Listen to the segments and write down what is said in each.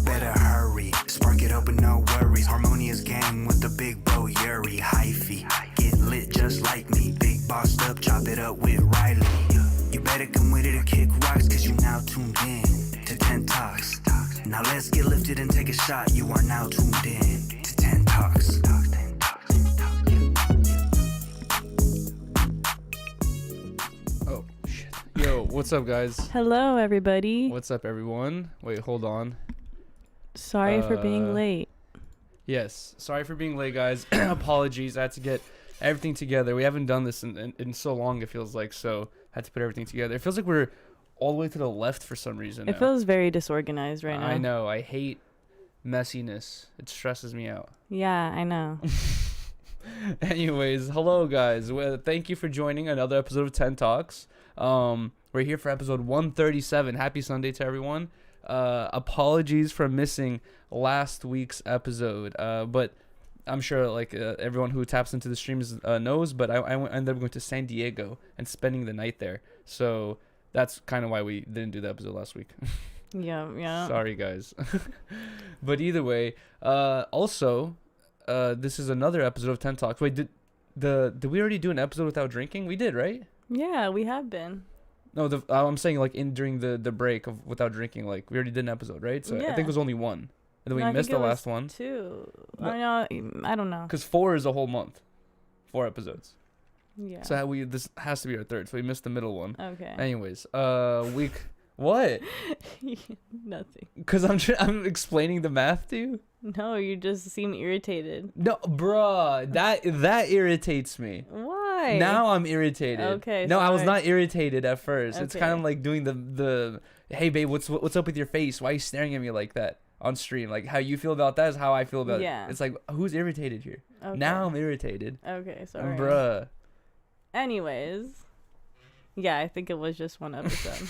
Better hurry, spark it up with no worries. Harmonious gang with the big bro Yuriy, hyphy. Get lit just like me, big bossed up, chop it up with Riley. You better come with it or kick rocks, cause you now tuned in to 10 Talks. Now let's get lifted and take a shot. You are now tuned in to 10 Talks. Oh, shit. Yo, what's up, guys? Hello, everybody. What's up, everyone? Wait, hold on. Sorry for being late. Yes, sorry for being late, guys. Apologies. I had to get everything together. We haven't done this in so long, it feels like, so I had to put everything together. It feels like we're all the way to the left for some reason. It feels very disorganized right now. I know. I hate messiness. It stresses me out. Yeah, I know. Anyways, hello, guys. Well, thank you for joining another episode of 10 Talks. We're here for episode 137. Happy Sunday to everyone. Apologies for missing last week's episode, but I'm sure everyone who taps into the streams knows, but I ended up going to San Diego and spending the night there, so that's kind of why we didn't do the episode last week. Yeah. Sorry, guys. But either way, also, this is another episode of 10 Talks. Wait, did we already do an episode without drinking? We did, right? Yeah, we have been. No, I'm saying during the break of without drinking, we already did an episode, right? So yeah. I think it was only one, and then we missed the last one. 2. No. I don't know. Because 4 is a whole month, 4 episodes. Yeah. So this has to be our third. So we missed the middle one. Okay. Anyways, week what? Nothing. Because I'm explaining the math to you. No, you just seem irritated. No, bruh, that irritates me. Why? Now I'm irritated. Okay. No, sorry. I was not irritated at first. Okay. It's kind of like doing the hey babe, what's up with your face? Why are you staring at me like that on stream? Like how you feel about that is how I feel about it. It's like who's irritated here? Okay. Now I'm irritated. Okay, sorry. Bruh. Anyways. Yeah, I think it was just one episode.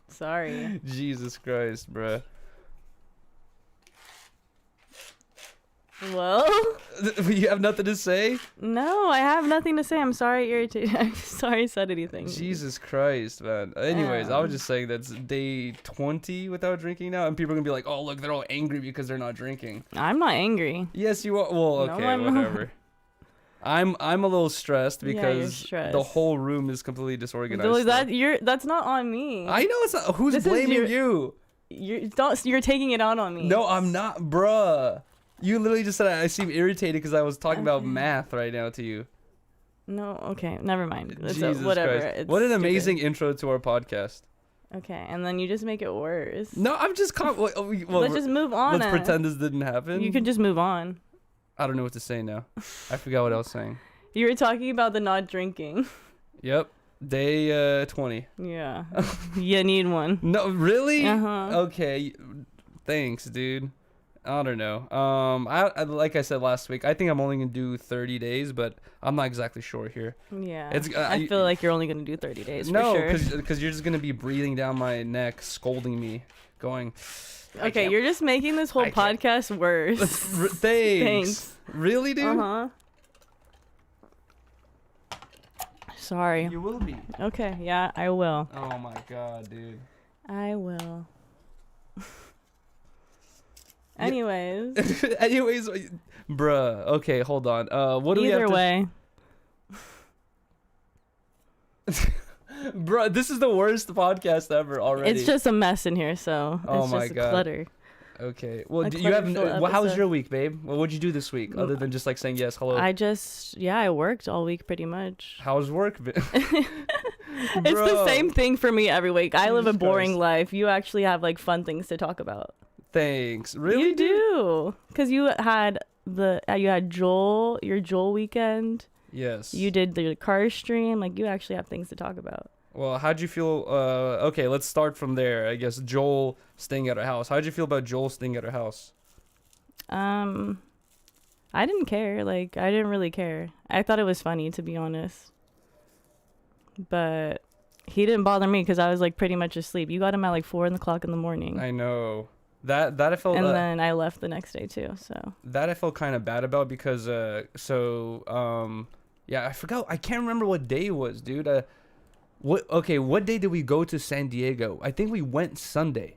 Sorry. Jesus Christ, bruh. Well, You have nothing to say? no, I have nothing to say. I'm sorry, irritated. I'm sorry I said anything. Jesus Christ, man. Anyways, I was just saying that's day 20 without drinking now, and people are gonna be like, oh, look, they're all angry because they're not drinking. I'm not angry. Yes, you are. Well, No, okay, I'm not. whatever. I'm a little stressed Yeah, because you're stressed. the whole room is completely disorganized. That's not on me. I know it's not. Who's This is blaming you? You're taking it out on me. No, I'm not, bruh. You literally just said I seem irritated because I was talking about Okay. math right now to you. No, okay, never mind. Jesus whatever. Christ. It's What an stupid. amazing intro to our podcast. Okay, and then you just make it worse. No, I'm just Let's just move on. let's pretend this didn't happen. You can just move on. I don't know what to say now. I forgot what I was saying. You were talking about the not drinking. Yep. Day 20. Yeah. You need one. No, really? Uh-huh. Okay. Thanks, dude. I don't know. I like I said last week, I think I'm only gonna do 30 days, but I'm not exactly sure here. Yeah. It's- I feel like you're only going to do 30 days No, for sure. because you're just gonna be breathing down my neck, scolding me, going. Okay, you're just making this whole I can't- podcast worse. Thanks. Thanks. Really, dude? Uh-huh. Sorry. You will be. Okay, yeah, I will. Oh my god, dude. I will. Anyways. Anyways, bruh. Okay, hold on. What do we have Either to? way. Bruh, this is the worst podcast ever already. It's just a mess in here, so Oh it's my just a God. clutter. Okay. Well, A do you have? clutter-filled Well, how was episode. your week, babe? Well, what'd you do this week, other than just saying yes, hello? I worked all week pretty much. How's work been? It's the same thing for me every week. I live a Jesus boring Christ. life. You actually have fun things to talk about. Thanks. Really? You do. Cuz you had your Joel weekend. Yes. You did the car stream. You actually have things to talk about. Well, how'd you feel? Okay, let's start from there. I guess Joel staying at our house. How'd you feel about Joel staying at our house? I didn't care. I didn't really care. I thought it was funny, to be honest. But he didn't bother me because I was pretty much asleep. You got him at 4 o'clock in the morning. I know. That I felt. And then I left the next day too. So that I felt kind of bad about because yeah, I forgot. I can't remember what day it was, dude. What day did we go to San Diego? I think we went Sunday.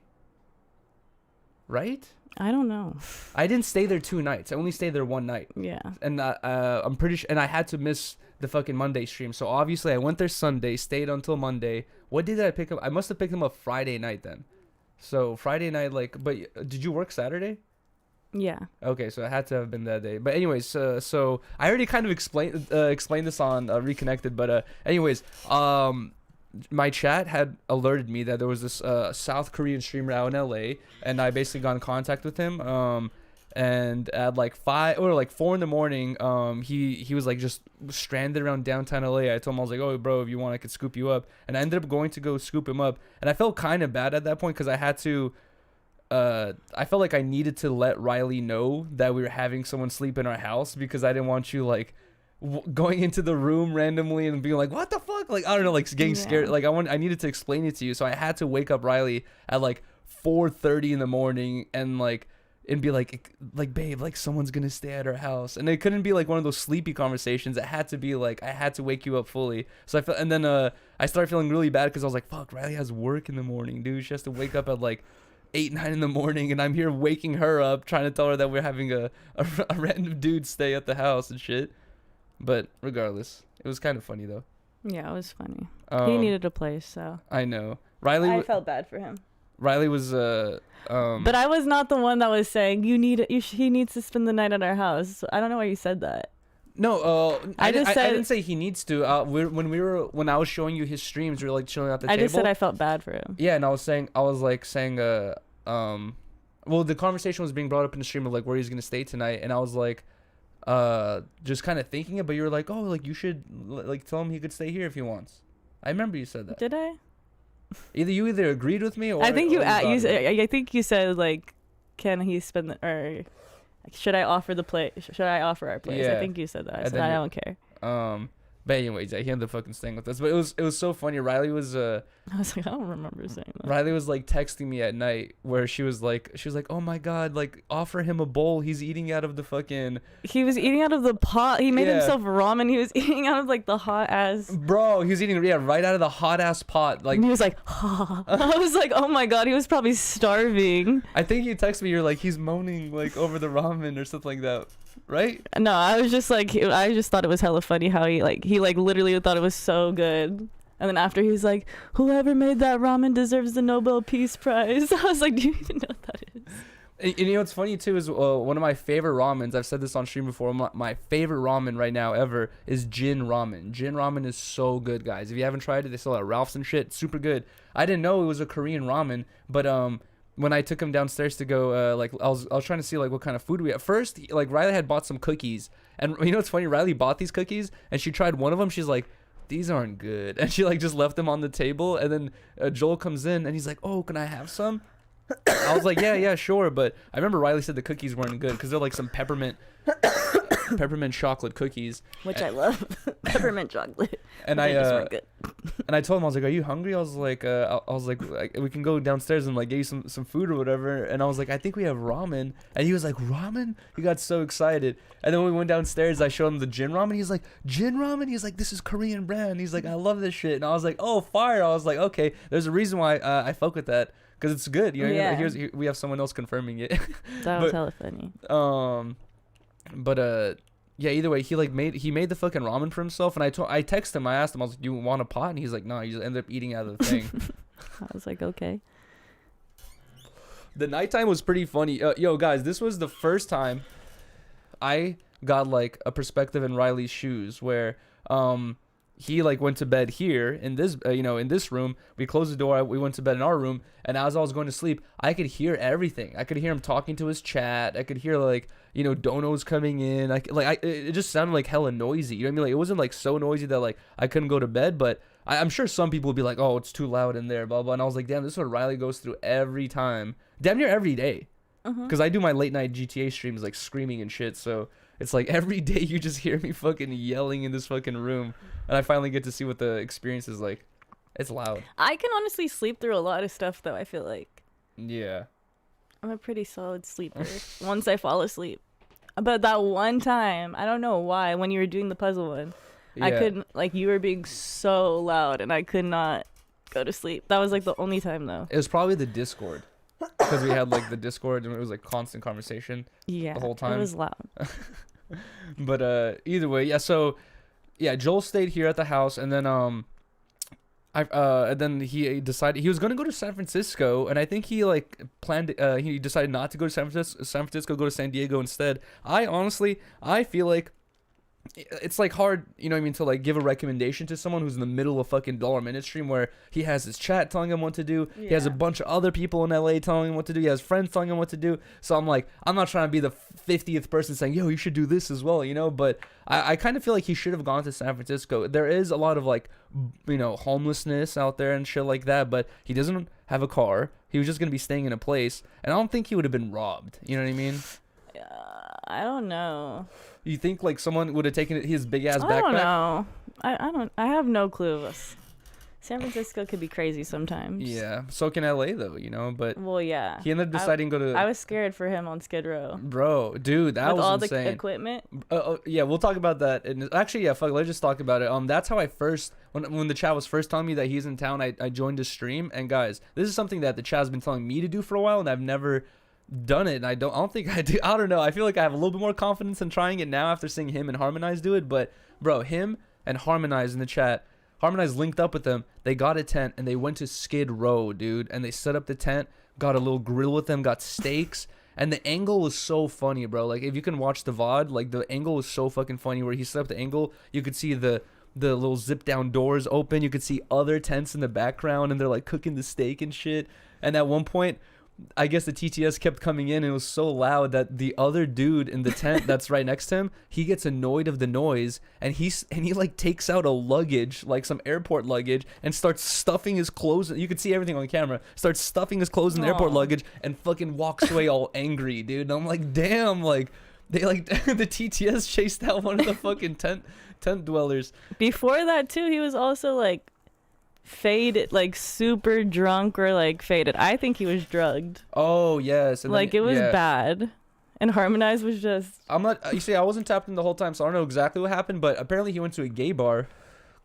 right? I don't know. I didn't stay there 2 nights. I only stayed there 1 night. Yeah. And I'm pretty sure, and I had to miss the fucking Monday stream. So obviously I went there Sunday, stayed until Monday. What day did I pick up? I must have picked them up Friday night then. So Friday night, like, but did you work Saturday? Yeah. Okay, so it had to have been that day. But anyways, so I already kind of explained this on Reconnected. But anyways, my chat had alerted me that there was this South Korean streamer out in LA, and I basically got in contact with him. And at like 5 or like 4 in the morning, he was like just stranded around downtown LA. I told him, I was like, oh bro, if you want I could scoop you up. And I ended up going to go scoop him up, and I felt kind of bad at that point because I had to I felt like I needed to let Riley know that we were having someone sleep in our house, because I didn't want you like going into the room randomly and being like, what the fuck, like I don't know, like getting scared. Like I needed to explain it to you, so I had to wake up Riley at like 4:30 in the morning and be like babe, like someone's gonna stay at our house. And it couldn't be like one of those sleepy conversations. It had to be like I had to wake you up fully. So I felt, and then I started feeling really bad because I was like, fuck, Riley has work in the morning, dude. She has to wake up at like 8-9 in the morning, and I'm here waking her up trying to tell her that we're having a random dude stay at the house and shit. But regardless, it was kind of funny though. Yeah, it was funny. He needed a place, so I know Riley. I felt bad for him. Riley was but I was not the one that was saying he needs to spend the night at our house. I don't know why you said that. No, I just said, I didn't say he needs to. When I was showing you his streams, we were like chilling at the table. I just said I felt bad for him. Yeah, and I was saying, well, the conversation was being brought up in the stream of like where he's gonna stay tonight, and I was like, just kind of thinking it, but you were like, oh, like you should like tell him he could stay here if he wants. I remember you said that. Did I? You either agreed with me or I think I think you said like, can he spend should I offer the place? Should I offer our place? Yeah. I think you said that. I said I don't care. But anyways, he ended up fucking staying with us. But it was so funny. Riley was I was like, I don't remember saying that. Riley was like texting me at night where she was like, oh my god, like offer him a bowl. He's eating out of the fucking. He was eating out of the pot. He made himself ramen. He was eating out of like the hot ass. Bro, he was eating right out of the hot ass pot. Like, and he was like, I was like, oh my god, he was probably starving. I think you texted me. You're like, he's moaning like over the ramen or something like that. Right? No, I was just like, I just thought it was hella funny how he literally thought it was so good. And then after he was like, whoever made that ramen deserves the Nobel Peace Prize. I was like, do you even know what that is? And you know what's funny too is one of my favorite ramens, I've said this on stream before, my favorite ramen right now ever is Jin ramen. Jin ramen is so good, guys. If you haven't tried it, they sell it at Ralph's and shit. Super good. I didn't know it was a Korean ramen, but when I took him downstairs to go, I was trying to see like what kind of food we had. First, like Riley had bought some cookies, and you know what's funny? Riley bought these cookies, and she tried one of them. She's like, these aren't good, and she like just left them on the table. And then Joel comes in, and he's like, oh, can I have some? I was like, yeah, sure. But I remember Riley said the cookies weren't good because they're like some peppermint chocolate cookies, which I love. Peppermint chocolate. And and I told him, I was like, are you hungry? I was like, we can go downstairs and like get you some food or whatever. And I was like, I think we have ramen. And he was like, ramen? He got so excited. And then when we went downstairs, I showed him the Jin ramen. He's like, Jin ramen? He's like, this is Korean brand. He's like, I love this shit. And I was like, oh, fire. I was like, okay, there's a reason why I fuck with that. Because it's good. You know, yeah. We have someone else confirming it. That was hella funny. Yeah, either way, he made the fucking ramen for himself, and I texted him, I asked him, I was like, do you want a pot? And he's like, no, he just ended up eating out of the thing. I was like, okay. The nighttime was pretty funny. Yo, guys, this was the first time I got like a perspective in Riley's shoes where he like went to bed here in this in this room. We closed the door, we went to bed in our room, and as I was going to sleep, I could hear everything. I could hear him talking to his chat. I could hear like donos coming in. It just sounded like hella noisy. You know what I mean? Like it wasn't like so noisy that like I couldn't go to bed, but I'm sure some people would be like, oh, it's too loud in there, blah blah. And I was like, damn, this is what Riley goes through every time, damn near every day, because I do my late night GTA streams like screaming and shit. So it's like every day you just hear me fucking yelling in this fucking room, and I finally get to see what the experience is like. It's loud. I can honestly sleep through a lot of stuff though, I feel like. Yeah. I'm a pretty solid sleeper once I fall asleep. But that one time, I don't know why, when you were doing the puzzle one, yeah. I couldn't, like, you were being so loud and I could not go to sleep. That was like the only time though. It was probably the Discord. because we had like the Discord and it was like constant conversation Yeah, the whole time. it was loud. But either way, yeah. So yeah, Joel stayed here at the house, and then and then he decided he was gonna go to San Francisco, and I think he like planned. He decided not to go to San Francisco, go to San Diego instead. I feel like it's like hard, you know what I mean, to like give a recommendation to someone who's in the middle of fucking dollar minute stream where he has his chat telling him what to do. Yeah. He has a bunch of other people in LA telling him what to do. He has friends telling him what to do. So I'm like, I'm not trying to be the 50th person saying, yo, you should do this as well, you know, but I kind of feel like he should have gone to San Francisco. There is a lot of like, you know, homelessness out there and shit like that, but he doesn't have a car. He was just going to be staying in a place, and I don't think he would have been robbed. You know what I mean? I don't know. You think like someone would have taken his big ass backpack? I don't know. I don't. I have no clue of this. San Francisco could be crazy sometimes. Yeah, so can LA though, you know. But well, yeah. He ended up deciding to go to. I was scared for him on Skid Row. Bro, dude, that was insane. With all the equipment. Yeah, we'll talk about that. And actually, yeah, fuck. Let's just talk about it. That's how I first when the chat was first telling me that he's in town. I joined his stream, and guys, this is something that the chat has been telling me to do for a while, and I've never done it, and I don't think I do. I don't know. I feel like I have a little bit more confidence in trying it now after seeing him and Harmonize do it. But bro, him and Harmonize in the chat, Harmonize linked up with them. They got a tent and they went to Skid Row, dude, and they set up the tent, got a little grill with them, got steaks, and the angle was so funny, bro. Like if you can watch the VOD, like the angle was so fucking funny where he set up the angle, you could see the little zip down doors open, you could see other tents in the background, and they're like cooking the steak and shit. And at one point, I guess the TTS kept coming in, and it was so loud that the other dude in the tent that's right next to him, he gets annoyed of the noise, and he like takes out a luggage, like some airport luggage, and starts stuffing his clothes. You can see everything on camera. Starts stuffing his clothes in the airport luggage and fucking walks away all angry, dude. And I'm like, damn, like they like the TTS chased out one of the fucking tent dwellers. Before that too, he was also like faded, like super drunk or like faded. I think he was drugged. Oh yes, and like then, it was bad. And Harmonize was just. I'm not. You see, I wasn't tapped in the whole time, so I don't know exactly what happened. But apparently, he went to a gay bar,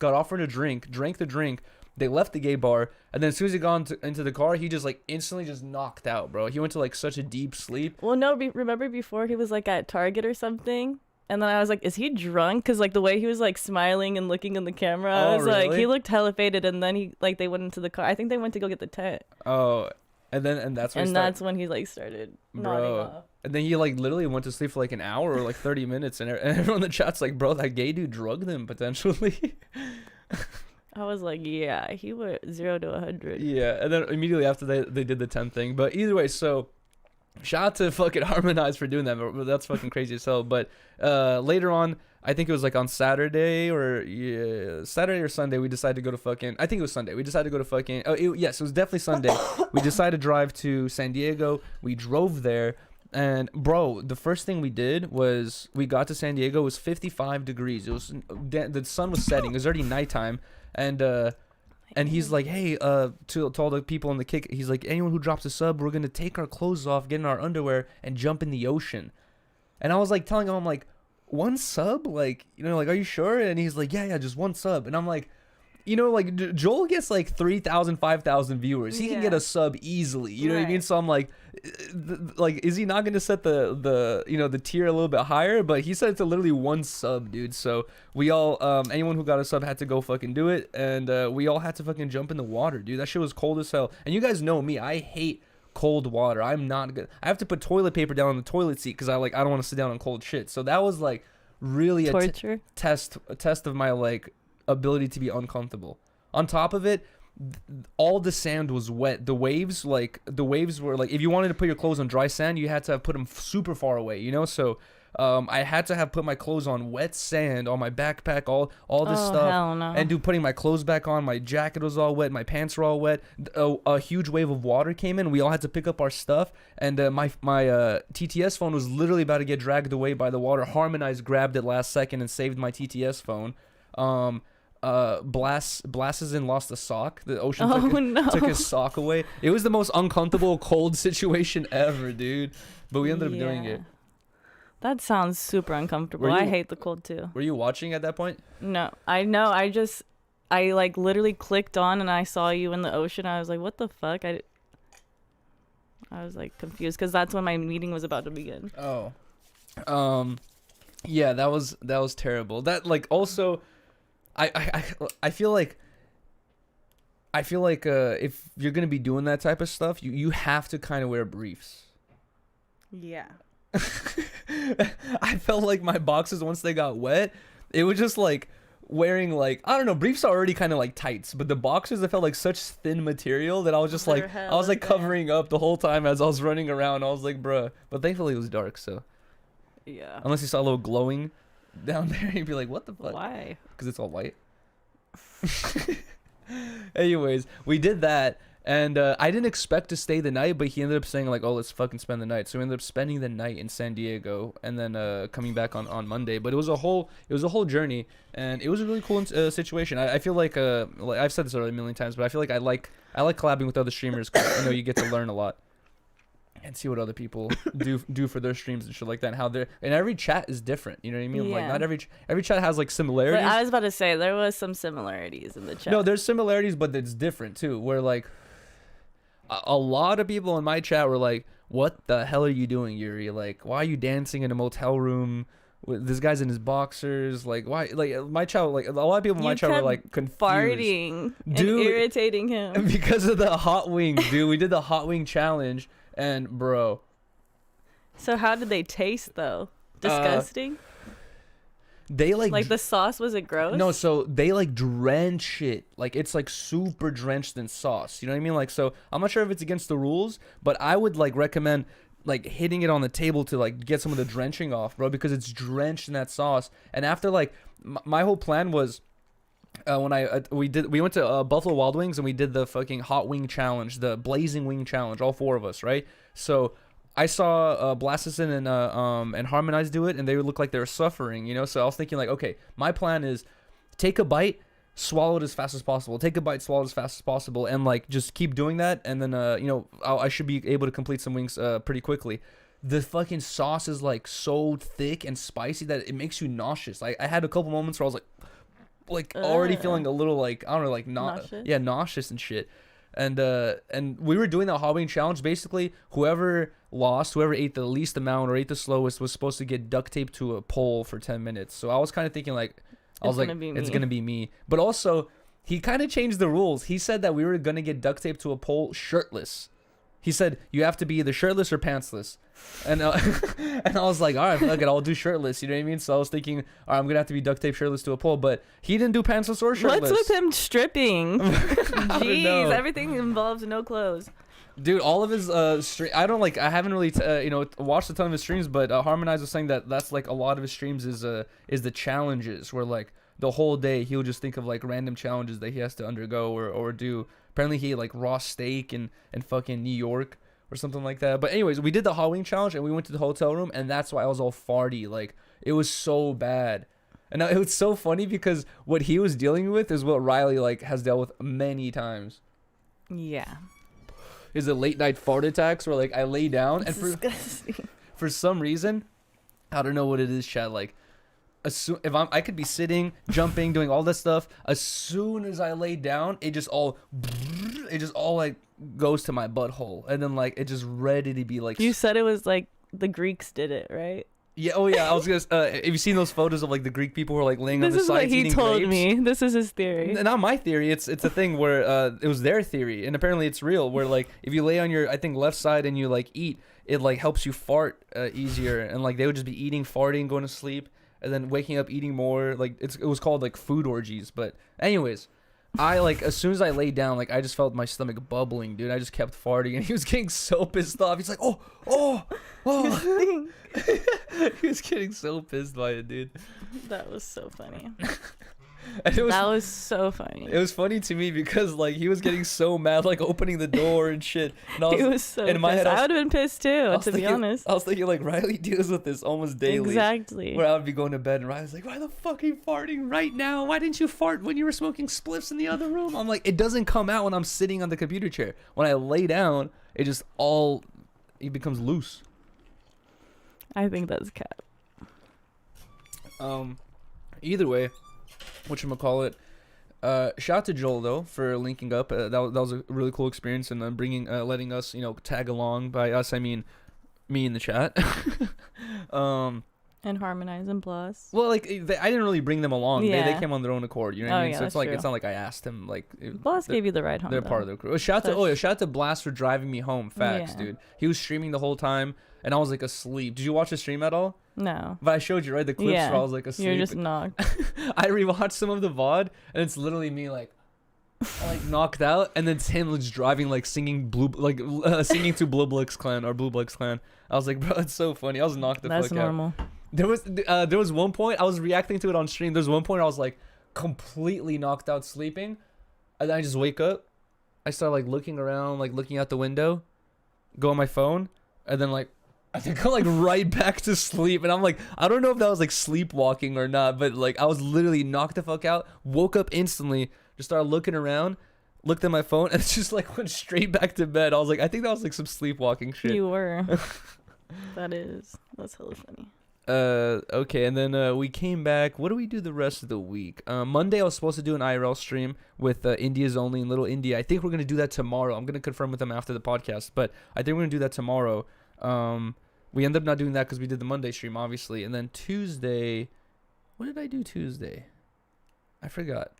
got offered a drink, drank the drink. They left the gay bar, and then as soon as he got into the car, he just like instantly just knocked out, bro. He went to like such a deep sleep. Well, no, remember before he was like at Target or something. And then I was like, is he drunk? Because, like, the way he was, like, smiling and looking in the camera, I was really? like, he looked hella faded. And then they went into the car. I think they went to go get the tent. Oh, and that's when that's when he, like, started nodding off. And then he, like, literally went to sleep for, like, an hour or, like, 30 minutes. And everyone in the chat's like, bro, that gay dude drugged him, potentially. I was like, yeah, he went 0 to 100. Yeah, and then immediately after they did the 10 thing. But either way, so shout out to fucking Harmonize for doing that. That's fucking crazy as hell. But later on, I think it was like on Saturday or Sunday, we decided to go to fucking, I think it was Sunday. We decided to go to fucking, yes, it was definitely Sunday. We decided to drive to San Diego. We drove there. And bro, the first thing we did was we got to San Diego. It was 55 degrees. It was the sun was setting. It was already nighttime. And he's like, hey, to all the people on the kick, he's like, anyone who drops a sub, we're going to take our clothes off, get in our underwear, and jump in the ocean. And I was like telling him, I'm like, one sub? Like, you know, like, are you sure? And he's like, yeah, just one sub. And I'm like, you know, like, Joel gets like 3,000, 5,000 viewers. He can get a sub easily. You know what I mean? So I'm like, is he not going to set the you know, the tier a little bit higher? But he said it's literally one sub, dude. So we all, anyone who got a sub had to go fucking do it. And we all had to fucking jump in the water, dude. That shit was cold as hell. And you guys know me. I hate cold water. I'm not good. I have to put toilet paper down on the toilet seat because I don't want to sit down on cold shit. So that was like really a test of my like ability to be uncomfortable. On top of it, all the sand was wet. The waves were like, if you wanted to put your clothes on dry sand, you had to have put them super far away, you know? So I had to have put my clothes on wet sand on my backpack, all this stuff. Hell no. And putting my clothes back on, my jacket was all wet, my pants were all wet. A huge wave of water came in. We all had to pick up our stuff, and my TTS phone was literally about to get dragged away by the water. Harmonize grabbed it last second and saved my TTS phone. Blases lost a sock. The ocean took his sock away. It was the most uncomfortable cold situation ever, dude. But we ended up doing it. That sounds super uncomfortable. I hate the cold too. Were you watching at that point? No, I know. I like literally clicked on and I saw you in the ocean. I was like, what the fuck? I was like confused because that's when my meeting was about to begin. Oh, yeah, that was terrible. That like also, I feel like if you're gonna be doing that type of stuff, you have to kind of wear briefs. Yeah. I felt like my boxes once they got wet, it was just like wearing like, I don't know, briefs are already kind of like tights, but the boxers, I felt like such thin material that I was just like, I was like covering up the whole time as I was running around. I was like, bruh. But thankfully it was dark, so Yeah. unless you saw a little glowing down there, you'd be like, what the fuck? Why? Because it's all white. Anyways, we did that, and I didn't expect to stay the night, but he ended up saying like, oh, let's fucking spend the night. So we ended up spending the night in San Diego, and then coming back on Monday. But it was a whole journey, and it was a really cool situation. I feel like I've said this already a million times, but I feel like I like collabing with other streamers, 'cause, you know, you get to learn a lot and see what other people do for their streams and shit like that, and how they're, and every chat is different, you know what I mean? Yeah. Like not every chat has like similarities. But I was about to say there was some similarities in the chat. No, there's similarities, but it's different too, where like a lot of people in my chat were like, what the hell are you doing, Yuriy? Like, why are you dancing in a motel room? This guy's in his boxers. Like, why? Like, my chat, like a lot of people in my chat were like confused, farting and irritating him because of the hot wings, dude. We did the hot wing challenge, and bro. So how did they taste though? Disgusting. They like the sauce, was it gross? No, so they like drench it, like it's like super drenched in sauce. You know what I mean? Like, so I'm not sure if it's against the rules, but I would like recommend like hitting it on the table to like get some of the drenching off, bro, because it's drenched in that sauce. And after like my whole plan was when we went to Buffalo Wild Wings, and we did the fucking hot wing challenge, the blazing wing challenge, all four of us, right? So I saw Blasison and Harmonize do it, and they would look like they were suffering, you know? So I was thinking like, okay, my plan is take a bite, swallow it as fast as possible. Take a bite, swallow it as fast as possible, and like just keep doing that, and then you know, I should be able to complete some wings pretty quickly. The fucking sauce is like so thick and spicy that it makes you nauseous. Like I had a couple moments where I was like already feeling a little like, I don't know, like nauseous? Yeah, nauseous and shit. And we were doing that hot wing challenge. Basically, whoever ate the least amount or ate the slowest was supposed to get duct taped to a pole for 10 minutes. So I was kind of thinking like, it's gonna be me. But also, he kind of changed the rules. He said that we were gonna get duct taped to a pole shirtless. He said you have to be either shirtless or pantsless. And and I was like, all right, fuck it, I'll do shirtless. You know what I mean? So I was thinking, all right, I'm gonna have to be duct taped shirtless to a pole. But he didn't do pantsless or shirtless. What's with him stripping? Jeez, know. everything involves no clothes. Dude, all of his I haven't really watched a ton of his streams, but Harmonize was saying that that's like a lot of his streams is the challenges, where like the whole day he'll just think of like random challenges that he has to undergo or do. Apparently he ate like raw steak in fucking New York or something like that. But anyways, we did the hot wing challenge, and we went to the hotel room, and that's why I was all farty. Like, it was so bad. And it was so funny because what he was dealing with is what Riley like has dealt with many times. Yeah. Is the late night fart attacks where like I lay down and Disgusting. for some reason, I don't know what it is, Chad. Like, I could be sitting, jumping, doing all this stuff. As soon as I lay down, it just all like goes to my butthole, and then like it's just ready to be like. You said it was like the Greeks did it, right? Yeah. Oh yeah. I was gonna. Have you seen those photos of like the Greek people who are like laying on the sides eating grapes? This is what he told me. This is his theory. Not my theory. It's a thing where it was their theory, and apparently it's real. Where like if you lay on your left side and you like eat, it like helps you fart easier, and like they would just be eating, farting, going to sleep, and then waking up eating more. Like it was called like food orgies. But anyways, I like as soon as I laid down, like I just felt my stomach bubbling, dude. I just kept farting, and he was getting so pissed off. He's like, oh. He was getting so pissed by it, dude. That was so funny. That was so funny. It was funny to me because like he was getting so mad, like opening the door and shit. And he was so pissed. I would have been pissed too, to be honest. I was thinking like Riley deals with this almost daily. Exactly. Where I would be going to bed and Riley's like, why the fuck are you farting right now? Why didn't you fart when you were smoking spliffs in the other room? I'm like, it doesn't come out when I'm sitting on the computer chair. When I lay down, it becomes loose. I think that's cap. Either way, whatchamacallit, Shout out to Joel though for linking up. That was a really cool experience, and bringing letting us tag along. By us, I mean me in the chat. And Harmonize and Plus. Well, like I didn't really bring them along. Yeah. They came on their own accord. You know what I mean? Yeah, So that's it's not like I asked him. Like Plus gave you the ride home. they're though. part of the crew. Shout out to Blast for driving me home. Facts, Yeah. dude. He was streaming the whole time, and I was like asleep. Did you watch the stream at all? No. But I showed you, right? The clips Yeah. where I was like asleep. You're just knocked. I rewatched some of the VOD, and it's literally me like knocked out, and then it's him just driving, like singing singing to Blue Blix Clan or Blue Blix Clan. I was like, bro, it's so funny. I was knocked the That's fuck normal. out. There was one point I was reacting to it on stream. There's one point I was like completely knocked out sleeping, and then I just wake up. I start like looking around, like looking out the window, go on my phone, and then like I think I'm like right back to sleep. And I'm like, I don't know if that was like sleepwalking or not, but like I was literally knocked the fuck out, woke up instantly, just started looking around, looked at my phone, and it's just like went straight back to bed. I was like, I think that was like some sleepwalking shit. You were. That's hella funny. Okay, and then we came back. What do we do the rest of the week? Monday I was supposed to do an IRL stream with India's Only in Little India. I think we're gonna do that tomorrow. I'm gonna confirm with them after the podcast, but I think we're gonna do that tomorrow. We ended up not doing that because we did the Monday stream, obviously. And then Tuesday, what did I do Tuesday? I forgot.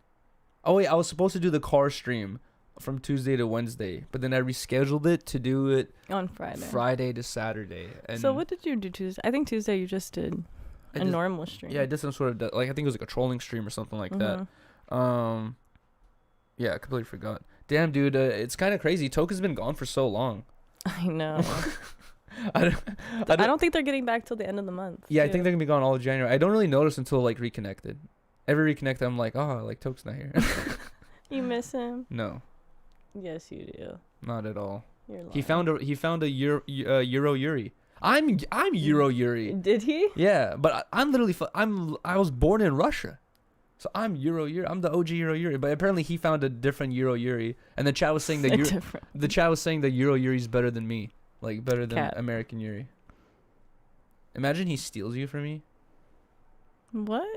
Oh wait, I was supposed to do the car stream from Tuesday to Wednesday, but then I rescheduled it to do it On Friday to Saturday. And so what did you do Tuesday? I think Tuesday you just did a normal stream. Yeah, I did some sort of like I think it was like a trolling stream or something like that. Yeah, I completely forgot. Damn, dude, it's kind of crazy. Toka's been gone for so long. I know. I don't think they're getting back till the end of the month. Yeah, I think they're gonna be gone all of January. I don't really notice until like reconnected. Every reconnect, I'm like, oh, like Toka's not here. You miss him? No, Yes, you do. not at all. You're lying. He found a Yuriy. I'm Yuriy. Did he? Yeah, but I'm literally I was born in Russia, so I'm Yuriy. I'm the OG Yuriy. But apparently he found a different Yuriy, and the chat was saying that the chat was saying that Yuri's better than me, like better than American Yuriy. Imagine he steals you from me. What?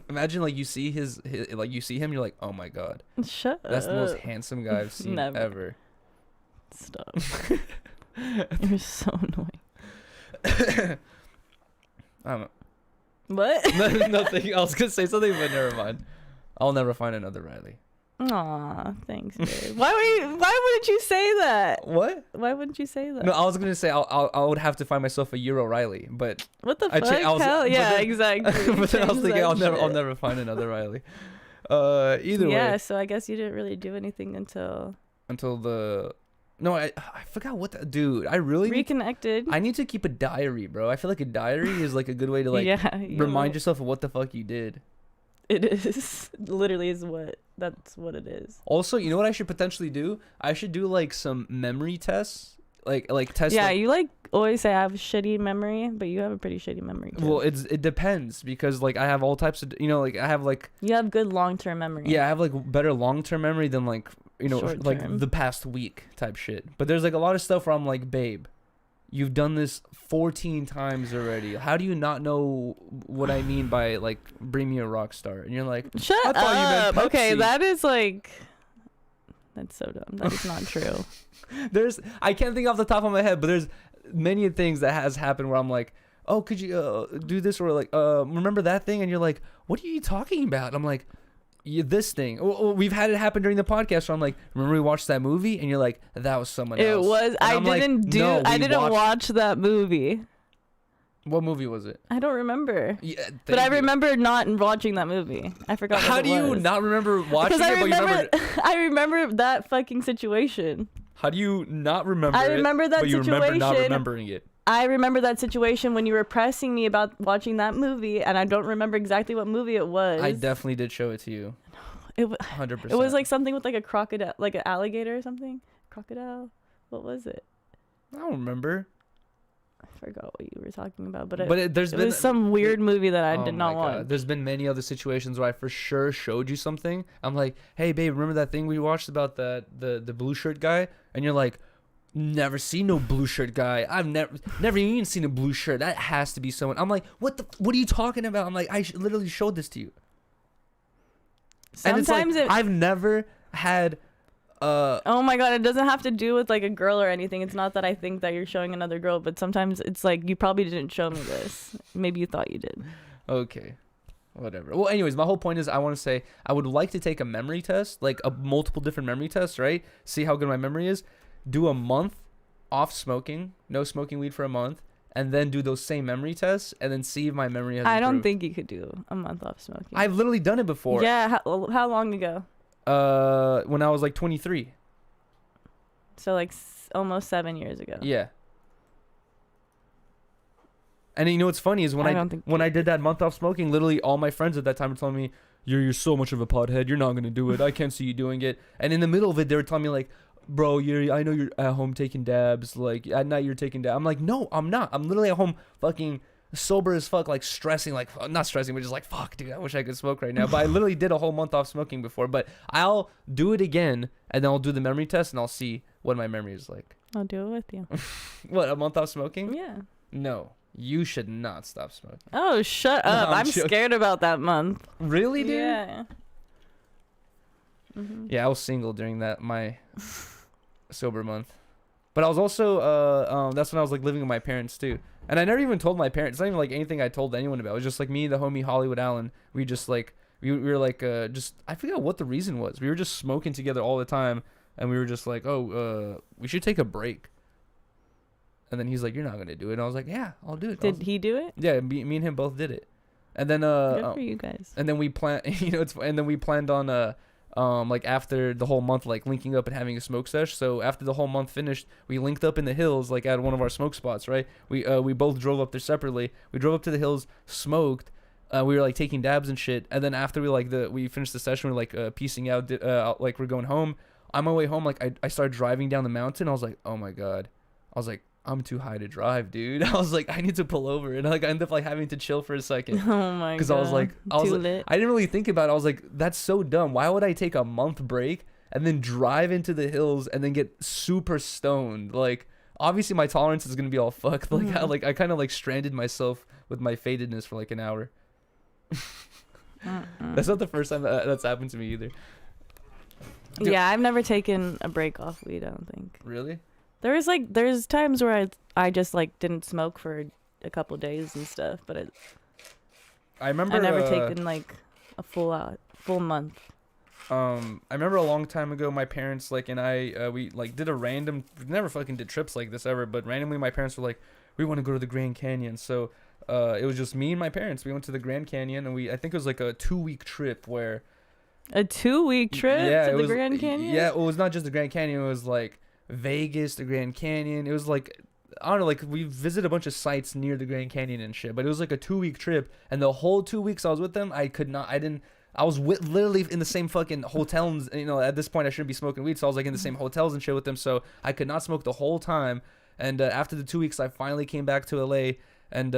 Imagine like you see his like you see him, you're like, oh my god, Shut up. that's the most handsome guy I've seen ever. Stop. You're so annoying. I don't know. What? Nothing. I was gonna say something, but never mind. I'll never find another Riley. Aw, thanks, babe. Why wouldn't you say that? What? Why wouldn't you say that? No, I was gonna say I would have to find myself a Euro Riley, but What the I fuck? but Yeah, then- exactly. but then I was Change thinking that I'll shit. never find another Riley. Either Yeah, way, so I guess you didn't really do anything until until I forgot what dude. I really reconnected. I need to keep a diary, bro. I feel like a diary is like a good way to like remind yourself of what the fuck you did. It is. Literally that's what it is. Also, you know what I should potentially do? I should do like some memory tests. Like tests. Yeah, like, you like always say I have shitty memory, but you have a pretty shitty memory too. well, it depends because like I have all types of like I have like you have good long-term memory. yeah, I have like better long-term memory than like like Short-term. the past week type shit. But there's like a lot of stuff where I'm like, babe, you've done this 14 times already. How do you not know what I mean by like bring me a rock star? And you're like, Shut I thought you meant up. Okay, Pepsi. that is like that's so dumb. That is not true. I can't think off the top of my head, but there's many things that has happened where I'm like, oh, could you do this, or like remember that thing? And you're like, what are you talking about? And I'm like, yeah, this thing. We've had it happen during the podcast where I'm like, remember we watched that movie? And you're like, that was someone else. It was. And I I'm like, didn't do. no, I we didn't watched- watch that movie. What movie was it? I don't remember. Yeah, But I thank you. remember not watching that movie. I forgot. How what do it you was. not remember watching Because it? I But you remember. remember. I remember that fucking situation. How do you not remember? I it, remember that but you remember not situation. remembering it. I remember that situation when you were pressing me about watching that movie, and I don't remember exactly what movie it was. I definitely did show it to you. It was. 100%. It was like something with like a crocodile, like an alligator or something. Crocodile. What was it? I don't remember. I forgot what you were talking about, but There's it been was some weird movie that I Oh did my not God. watch. There's been many other situations where I for sure showed you something. I'm like, hey babe, remember that thing we watched about the blue shirt guy? And you're like, never seen no blue shirt guy. I've never even seen a blue shirt. That has to be someone. I'm like, what are you talking about? I'm like, literally showed this to you. Sometimes I've never had oh my god, it doesn't have to do with like a girl or anything. It's not that I think that you're showing another girl, but sometimes it's like you probably didn't show me this. Maybe you thought you did. Okay. Whatever. Well, anyways, my whole point is I want to say I would like to take a memory test, like a multiple different memory tests, right? See how good my memory is. Do a month off smoking, no smoking weed for a month, and then do those same memory tests, and then see if my memory has I don't improved. think you could do a month off smoking. I've literally done it before. Yeah, how long ago? When I was like 23. So like almost 7 years ago. Yeah. And you know what's funny is when I did that month off smoking, literally all my friends at that time were telling me, you're so much of a pothead, you're not gonna do it. I can't see you doing it. And in the middle of it, they were telling me like, bro, Yuriy, I know you're at home taking dabs. Like at night you're taking dabs. I'm like, no, I'm not. I'm literally at home fucking sober as fuck, like stressing, like not stressing, but just like, fuck, dude, I wish I could smoke right now. But I literally did a whole month off smoking before. But I'll do it again, and then I'll do the memory test, and I'll see what my memory is like. I'll do it with you. What, a month off smoking? Yeah. No, you should not stop smoking. Oh, shut up. I'm scared about that month. Really, dude? Yeah. Mm-hmm. Yeah, I was single during my sober month. But I was also, that's when I was like living with my parents too. And I never even told my parents. It's not even like anything I told anyone about. It was just like me, the homie Hollywood Allen. We just like, we were like, just, I forgot what the reason was. We were just smoking together all the time. And we were just like, oh, we should take a break. And then he's like, you're not going to do it. And I was like, yeah, I'll do it. Did he do it? Yeah, me and him both did it. And then, good for you guys. And then we planned, and then we planned on, like after the whole month, like linking up and having a smoke sesh. So after the whole month finished, we linked up in the hills, like at one of our smoke spots, right? We both drove up there separately. We drove up to the hills, smoked. We were like taking dabs and shit. And then after we finished the session, we were like piecing out, like we're going home. On my way home, like I started driving down the mountain. I was like, oh my god. I was like, I'm too high to drive, dude. I was like, I need to pull over, and like I ended up like having to chill for a second. Oh my god. Because I was like, lit. I didn't really think about it. I was like, that's so dumb. Why would I take a month break and then drive into the hills and then get super stoned? Like, obviously my tolerance is gonna be all fucked. Like, I kind of like stranded myself with my fadedness for like an hour. That's not the first time that's happened to me either. Dude. Yeah, I've never taken a break off weed, I don't think. Really? There's times where I just like didn't smoke for a couple days and stuff, but I remember I never taken like a full month. I remember a long time ago, my parents and I we like did we never fucking did trips like this ever, but randomly my parents were like, we want to go to the Grand Canyon. So it was just me and my parents. We went to the Grand Canyon, and I think it was like a 2-week trip where. A 2-week trip to the Grand Canyon? Yeah, it was not just the Grand Canyon. It was like Vegas, the Grand Canyon. It was like, I don't know, like we visited a bunch of sites near the Grand Canyon and shit. But it was like a 2-week trip, and the whole 2 weeks I was with them, I was literally in the same fucking hotels. At this point I shouldn't be smoking weed, so I was like in the same hotels and shit with them. So I could not smoke the whole time. And after the 2 weeks, I finally came back to LA. And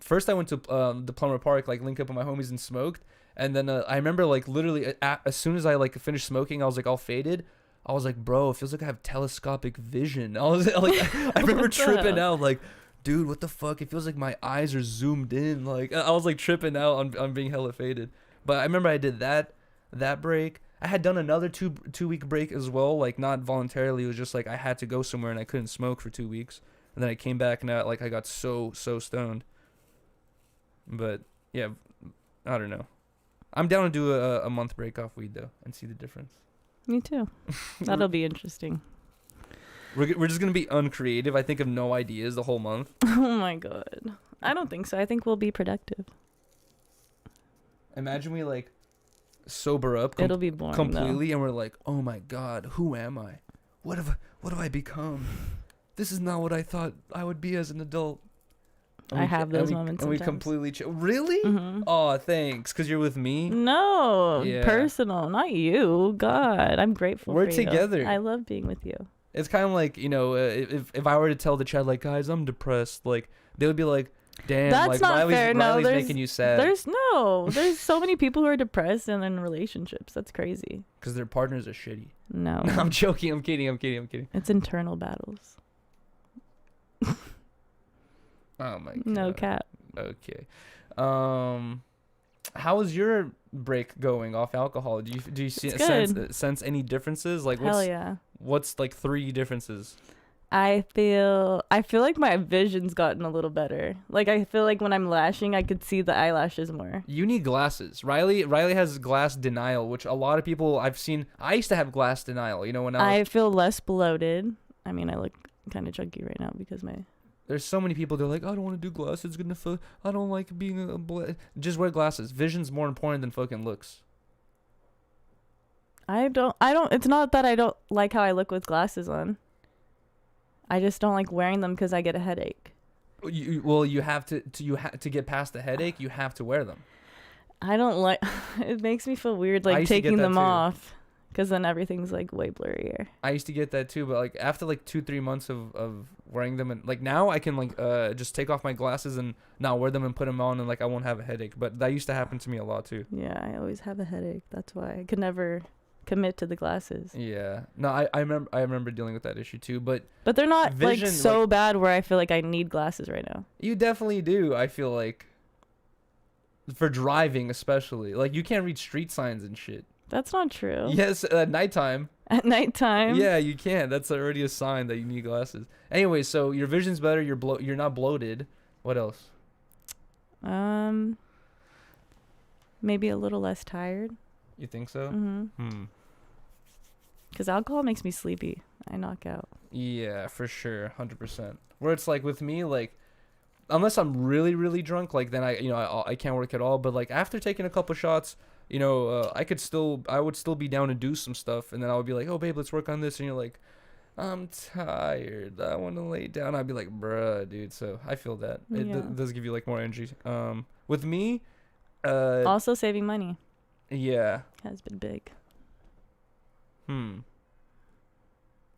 first I went to the Plumber Park, like link up with my homies and smoked. And then I remember like literally as soon as I like finished smoking, I was like all faded. I was like, bro, it feels like I have telescopic vision. I was like, I remember tripping out like, dude, what the fuck? It feels like my eyes are zoomed in. Like I was like tripping out on being hella faded. But I remember I did that break. I had done another two-week break as well, like not voluntarily. It was just like I had to go somewhere and I couldn't smoke for 2 weeks. And then I came back and I got so stoned. But yeah, I don't know. I'm down to do a month break off weed though and see the difference. Me too. That'll be interesting. We're just gonna be uncreative. I think of no ideas the whole month. Oh my god. I don't think so. I think we'll be productive. Imagine we like sober up. It'll be boring completely, though. And we're like, oh my god, who am I? What have I become? This is not what I thought I would be as an adult. I have those moments. And we completely really? Mm-hmm. Oh, thanks, because you're with me. No, yeah. Personal, not you. God, I'm grateful. We're for together. You. I love being with you. It's kind of like if I were to tell the chat like, guys, I'm depressed, like they would be like, damn, that's like not fair. Riley's making you sad. There's so many people who are depressed and in relationships. That's crazy. Because their partners are shitty. No, I'm joking. I'm kidding. It's internal battles. Oh my god. No cap. Okay. How was your break going off alcohol? Do you see It's good. sense any differences? Like Hell yeah. what's like 3 differences? I feel like my vision's gotten a little better. Like I feel like when I'm lashing, I could see the eyelashes more. You need glasses. Riley has glass denial, which a lot of people I've seen. I used to have glass denial. You know, when I feel less bloated. I mean, I look kind of chunky right now because there's so many people. They're like, I don't want to do glasses. It's gonna. I don't like being just wear glasses. Vision's more important than fucking looks. I don't. It's not that I don't like how I look with glasses on. I just don't like wearing them because I get a headache. You have to get past the headache. You have to wear them. I don't like. It makes me feel weird like taking them off, because then everything's like way blurrier. I used to get that too, but like after like 2-3 months of wearing them, and like now I can like just take off my glasses and not wear them and put them on, and like I won't have a headache. But that used to happen to me a lot too. Yeah, I always have a headache. That's why I could never commit to the glasses. Yeah. No, I remember dealing with that issue too, but they're not vision, like so bad where I feel like I need glasses right now. You definitely do. I feel like for driving especially, like you can't read street signs and shit. That's not true. Yes, at nighttime. At nighttime. Yeah, you can. That's already a sign that you need glasses. Anyway, so your vision's better. You're not bloated. What else? Maybe a little less tired. You think so? Mm-hmm. Because alcohol makes me sleepy. I knock out. Yeah, for sure, 100%. Where it's like with me, like, unless I'm really, really drunk, like then I can't work at all. But like after taking a couple shots, I would still be down to do some stuff, and then I would be like, oh babe, let's work on this, and you're like, I'm tired, I want to lay down. I'd be like, bruh, dude. So I feel that it does give you like more energy. With me, also saving money. Yeah, has been big. I'm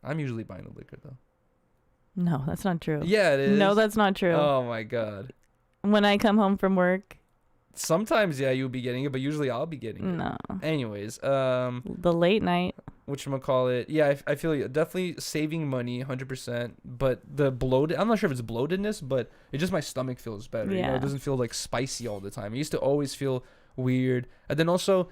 usually buying the liquor though. No, that's not true. Yeah, it is. No, that's not true. Oh my god. When I come home from work. Sometimes, yeah, you'll be getting it, but usually I'll be getting it. No. Anyways, the late night. Whatchamacallit. Yeah, I feel you. Definitely saving money, 100%. But the bloated, I'm not sure if it's bloatedness, but it just my stomach feels better. Yeah. You know, it doesn't feel like spicy all the time. It used to always feel weird. And then also,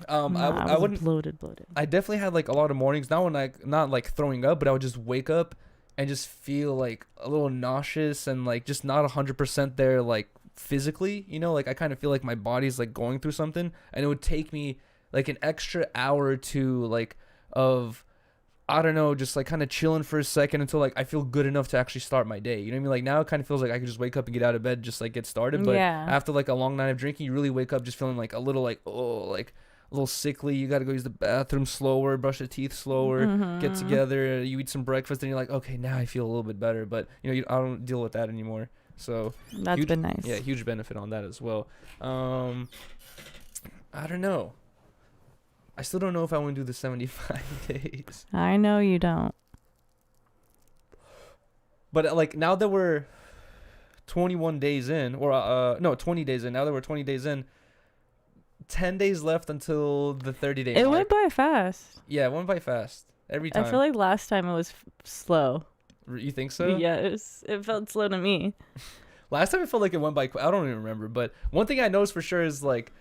I wouldn't bloated. I definitely had like a lot of mornings. Not like throwing up, but I would just wake up and just feel like a little nauseous and like just not 100% there, like physically, you know, like I kind of feel like my body's like going through something, and it would take me like an extra hour or two like of, I don't know, just like kind of chilling for a second until like I feel good enough to actually start my day. You know what I mean? Like now it kind of feels like I could just wake up and get out of bed, just like get started. But after like a long night of drinking, you really wake up just feeling like a little like, oh, like a little sickly. You got to go use the bathroom slower, brush your teeth slower, get together, you eat some breakfast, and you're like, okay, now I feel a little bit better. But you know, I don't deal with that anymore. So that's been nice. Yeah, huge benefit on that as well. I don't know. I still don't know if I want to do the 75 days. I know you don't. But like now that we're 21 days in, or 20 days in. Now that we're 20 days in, 10 days left until the 30-day It mark. went by fast. Yeah, it went by fast. Every time. I feel like last time it was slow. You think so? Yeah, it felt slow to me. Last time it felt like it went by I don't even remember, but one thing I noticed for sure is like,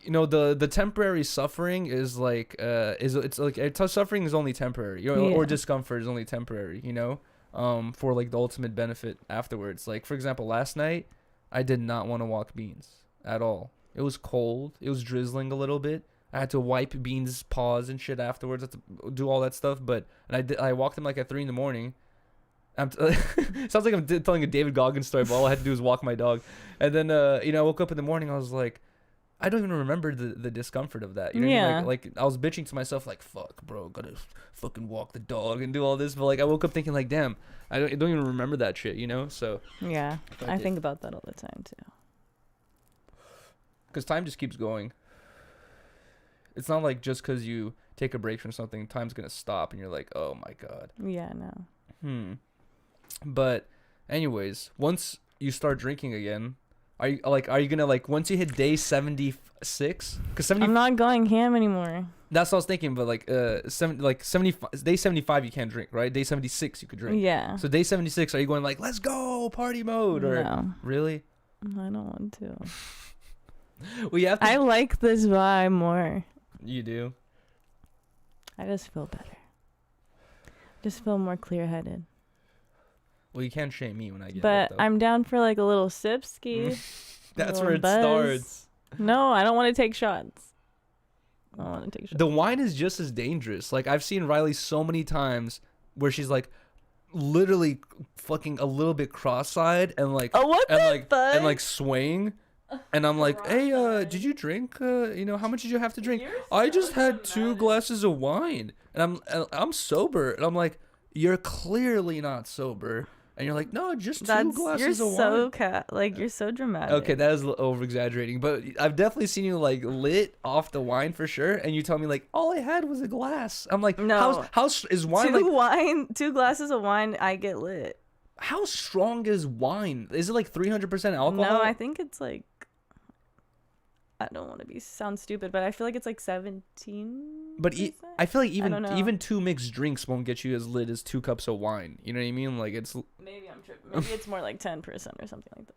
you know, the temporary suffering is like it's like suffering is only temporary, you know, or discomfort is only temporary, you know, for like the ultimate benefit afterwards. Like for example, last night I did not want to walk Beans at all. It was cold. It was drizzling a little bit. I had to wipe Beans' paws and shit afterwards. I had to do all that stuff. But I walked him like at 3 a.m. Sounds like I'm telling a David Goggins story, but all I had to do was walk my dog. And then, I woke up in the morning. I was like, I don't even remember the discomfort of that. You know what I mean? Like I was bitching to myself, like, fuck, bro, gotta fucking walk the dog and do all this. But like, I woke up thinking, like, damn, I don't even remember that shit, you know? So yeah, I think about that all the time too. Because time just keeps going. It's not like just because you take a break from something, time's gonna stop, and you're like, oh my god. Yeah, no. But, anyways, once you start drinking again, are you gonna like once you hit day 76? Because I'm not going ham anymore. That's what I was thinking. But like 75 day 75 you can't drink, right? Day 76 you could drink. Yeah. So day 76, are you going like let's go party mode or no? Really? I don't want to. We have to. I like this vibe more. You do. I just feel better. Just feel more clear-headed. Well, you can't shame me when I get But it, though. I'm down for like a little sip-ski. That's little where it buzz. starts. No, I don't want to take shots. I don't want to take shots. The wine is just as dangerous. Like, I've seen Riley so many times where she's like literally fucking a little bit cross-eyed and like Oh, what and the like fuck? and like swaying. And I'm like, hey, did you drink? How much did you have to drink? I just had 2 glasses of wine, and I'm sober. And I'm like, you're clearly not sober. And you're like, no, just 2 glasses of wine. You're so dramatic. Okay, that is over exaggerating, but I've definitely seen you like lit off the wine for sure. And you tell me like, all I had was a glass. I'm like, No. how is wine 2 glasses of wine, I get lit. How strong is wine? Is it like 300% alcohol? No, I think it's like, I don't want to sound stupid, but I feel like it's like 17. But I feel like don't know. even 2 mixed drinks won't get you as lit as 2 cups of wine. You know what I mean? Like it's. Maybe I'm tripping. Maybe it's more like 10% or something like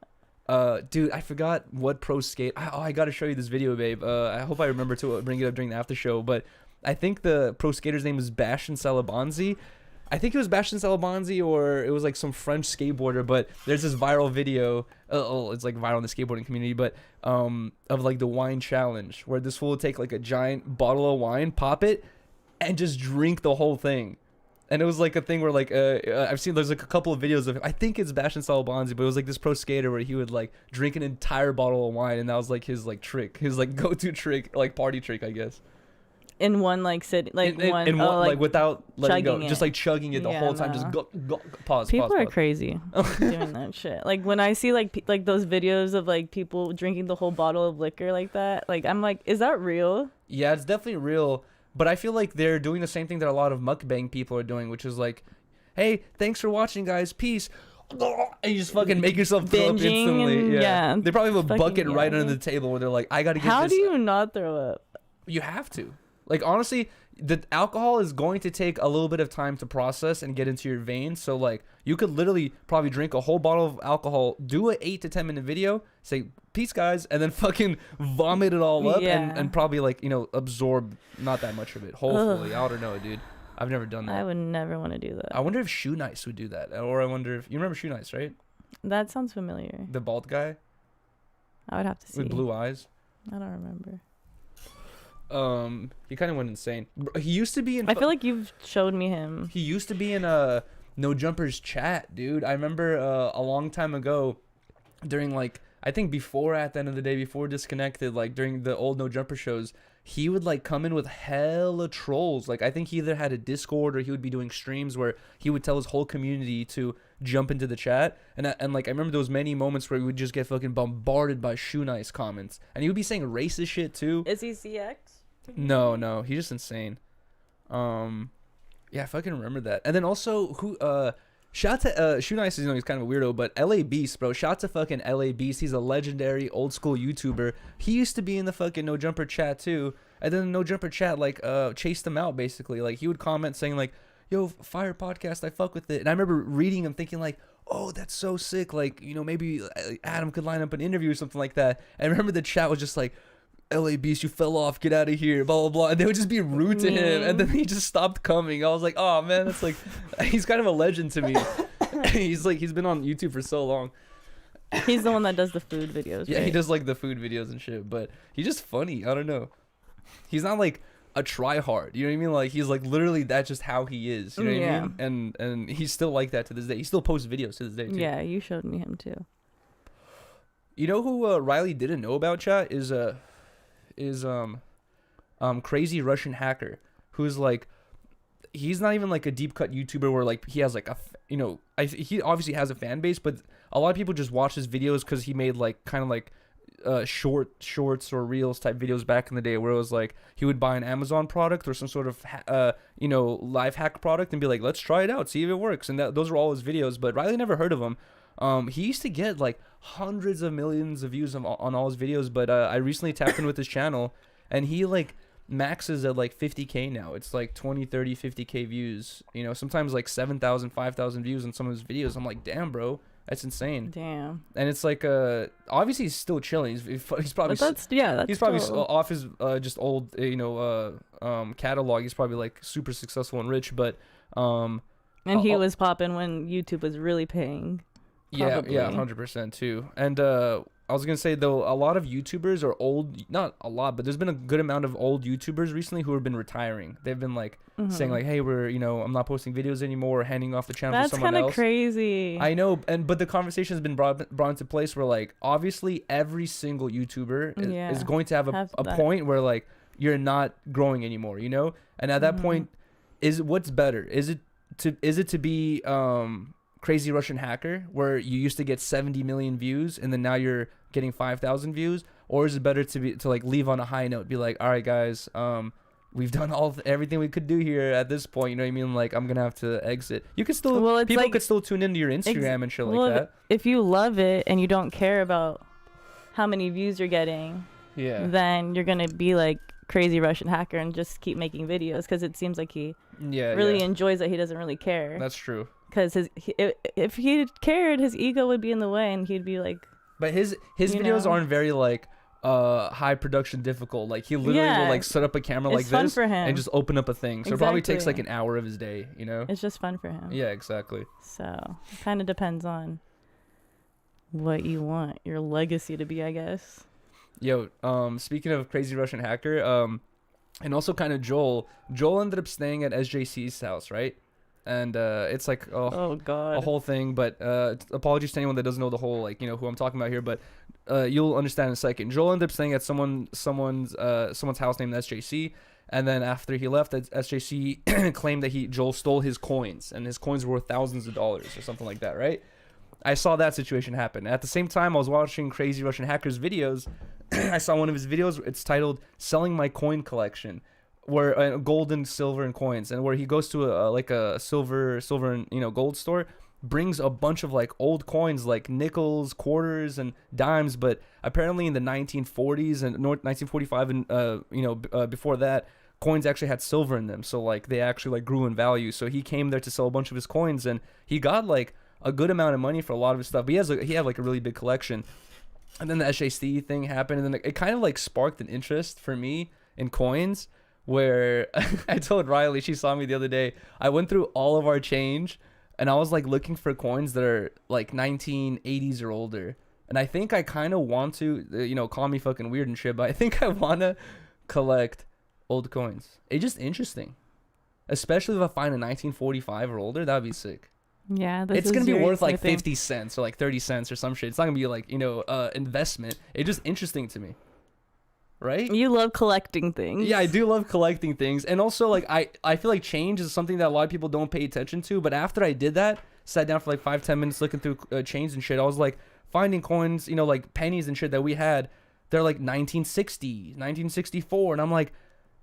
that. Dude, I forgot what pro skate. I gotta show you this video, babe. I hope I remember to bring it up during the after show. But I think the pro skater's name is Bastian Salabanzi. I think it was Bastian Salabanzi or it was like some French skateboarder. But there's this viral video. It's like viral in the skateboarding community, but of like the wine challenge where this fool would take like a giant bottle of wine, pop it, and just drink the whole thing. And it was like a thing where like I've seen there's like a couple of videos of him. I think it's Bastian Salabanzi, but it was like this pro skater where he would like drink an entire bottle of wine, and that was like his like trick, his like go-to trick, like party trick, I guess. In one like city, like in one, one, like without letting go, chugging just it. like chugging it the Yeah, whole time. no. Just go, pause. People pause, are pause. crazy doing that shit. Like when I see like like those videos of like people drinking the whole bottle of liquor like that, like I'm like, is that real? Yeah, it's definitely real. But I feel like they're doing the same thing that a lot of mukbang people are doing, which is like, hey, thanks for watching, guys. Peace. And you just fucking make yourself throw up Binging instantly. and- yeah, They probably have a fucking bucket right yeah. under the table where they're like, I gotta get How this. do you not throw up? You have to. Like, honestly, the alcohol is going to take a little bit of time to process and get into your veins. So, like, you could literally probably drink a whole bottle of alcohol, do an 8 to 10 minute video, say, peace, guys, and then fucking vomit it all up Yeah. and probably, like, absorb not that much of it. Hopefully. I don't know, dude. I've never done that. I would never want to do that. I wonder if Shoe Nice would do that. Or I wonder if... You remember Shoe Nice, right? That sounds familiar. The bald guy I would have to see. with blue eyes. I don't remember. He kind of went insane. He used to be in... I feel like you've showed me him. He used to be in a No Jumpers chat, dude. I remember a long time ago during, like, I think before, at the end of the day, before Disconnected, like, during the old No Jumper shows, he would, like, come in with hella trolls. Like, I think he either had a Discord or he would be doing streams where he would tell his whole community to jump into the chat. And like, I remember those many moments where we would just get fucking bombarded by Shoe Nice comments. And he would be saying racist shit, too. Is he CX? No, he's just insane. Yeah, I fucking remember that. And then also, shout to Shoe Nice, he's kind of a weirdo, but LA Beast, bro. Shout to fucking LA Beast. He's a legendary old school YouTuber. He used to be in the fucking No Jumper chat too. And then the No Jumper chat like chased him out basically. Like he would comment saying like, "Yo, fire podcast, I fuck with it." And I remember reading him thinking like, "Oh, that's so sick. Like, maybe Adam could line up an interview or something like that." And I remember the chat was just like, "LA Beast, you fell off, get out of here, blah blah blah," and they would just be rude to him, and then he just stopped coming. I was like, oh man, that's like, he's kind of a legend to me. He's been on YouTube for so long. He's the one that does the food videos. Yeah, right? he does like the food videos and shit, but he's just funny. I don't know, he's not like a try hard, you know what I mean? Like he's like literally that's just how he is, you know what I mean? And he's still like that to this day. He still posts videos to this day too. Yeah, you showed me him too. You know who Riley didn't know about, chat, is crazy Russian hacker, who's like, he's not even like a deep cut YouTuber where like he has like he obviously has a fan base, but a lot of people just watch his videos because he made like kind of like shorts or reels type videos back in the day where it was like he would buy an Amazon product or some sort of life hack product and be like, let's try it out, see if it works, and those are all his videos. But Riley never heard of him. He used to get like hundreds of millions of views on all his videos, but I recently tapped in with his channel and he like maxes at like 50k now. It's like 20, 30, 50k views, sometimes like 7,000, 5,000 views on some of his videos. I'm like, damn, bro, That's insane. Damn. And it's like obviously he's still chilling. He's probably That's he's probably still- off his just old catalog. He's probably like super successful and rich, but and he was popping when YouTube was really paying. yeah, Probably. 100% too. And I was gonna say though, a lot of YouTubers are old. Not a lot, but there's been a good amount of old YouTubers recently who have been retiring. They've been like saying like, "Hey, I'm not posting videos anymore," or handing off the channel That's to someone else. kind of crazy. I know, but the conversation has been brought into place where like obviously every single YouTuber is going to have a point where like you're not growing anymore, you know? And at that point, what's better? Is it to be Crazy Russian Hacker, where you used to get 70 million views and then now you're getting 5,000 views, or is it better to like leave on a high note, be like, all right guys, we've done everything we could do here at this point, you know what I mean? Like, I'm gonna have to exit. You could still people like, could still tune into your Instagram and shit like that. If you love it and you don't care about how many views you're getting, then you're gonna be like Crazy Russian Hacker and just keep making videos, because it seems like he really enjoys it. He doesn't really care. That's true. Because if he cared, his ego would be in the way, and he'd be like. But his videos aren't very like high production difficult. Like he literally will like set up a camera like fun this for him. and just open up a thing. So it probably takes like an hour of his day, you know? It's just fun for him. Yeah, exactly. So it kind of depends on what you want your legacy to be, I guess. Yo, speaking of Crazy Russian Hacker, and also kind of Joel ended up staying at SJC's house, right? And it's like oh god, a whole thing. But apologies to anyone that doesn't know the whole, like, you know, who I'm talking about here. But you'll understand in a second. Joel ended up staying at someone's house named SJC. And then after he left, SJC claimed that Joel stole his coins, and his coins were worth thousands of dollars or something like that, right? I saw that situation happen. At the same time, I was watching Crazy Russian Hacker's videos. I saw one of his videos. It's titled "Selling My Coin Collection," where gold and silver and coins, and where he goes to a silver and gold store, brings a bunch of like old coins, like nickels, quarters, and dimes. But apparently in the 1940s and 1945 and before that, coins actually had silver in them. So like they actually like grew in value. So he came there to sell a bunch of his coins, and he got like a good amount of money for a lot of his stuff. But he had like a really big collection. And then the SJC thing happened, and then it kind of like sparked an interest for me in coins, where I told Riley, she saw me the other day, I went through all of our change, and I was like looking for coins that are like 1980s or older. And I think I kind of want to, call me fucking weird and shit, but I think I want to collect old coins. It's just interesting. Especially if I find a 1945 or older, that'd be sick. Yeah, it's gonna be worth like 50 cents or like 30 cents or some shit. It's not gonna be like investment. It's just interesting to me, right? You love collecting things. Yeah, I do love collecting things, and also like I feel like change is something that a lot of people don't pay attention to. But after I did that, sat down for like 5-10 minutes looking through change and shit, I was like finding coins, like pennies and shit that we had. They're like 1960, 1964, and I'm like,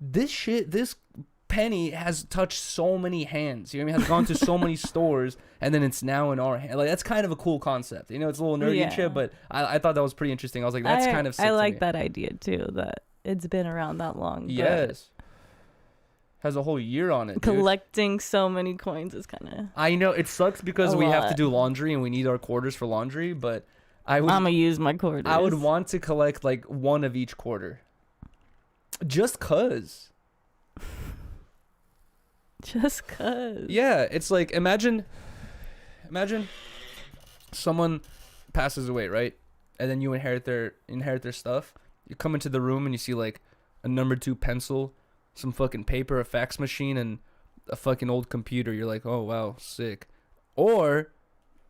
this penny has touched so many hands, you know what I mean, has gone to so many stores, and then it's now in our hand. Like, that's kind of a cool concept, it's a little nerdy and shit, but I thought that was pretty interesting. I was like, that's kind of sick. I like that idea too, that it's been around that long. Yes, has a whole year on it, collecting so many coins is kind of, I know it sucks because we have to do laundry and we need our quarters for laundry, but I'm gonna use my quarters. I would want to collect like one of each quarter, just cause. Just cause. Yeah, it's like imagine someone passes away, right? And then you inherit their stuff. You come into the room and you see like a number 2 pencil, some fucking paper, a fax machine, and a fucking old computer. You're like, oh wow, sick. Or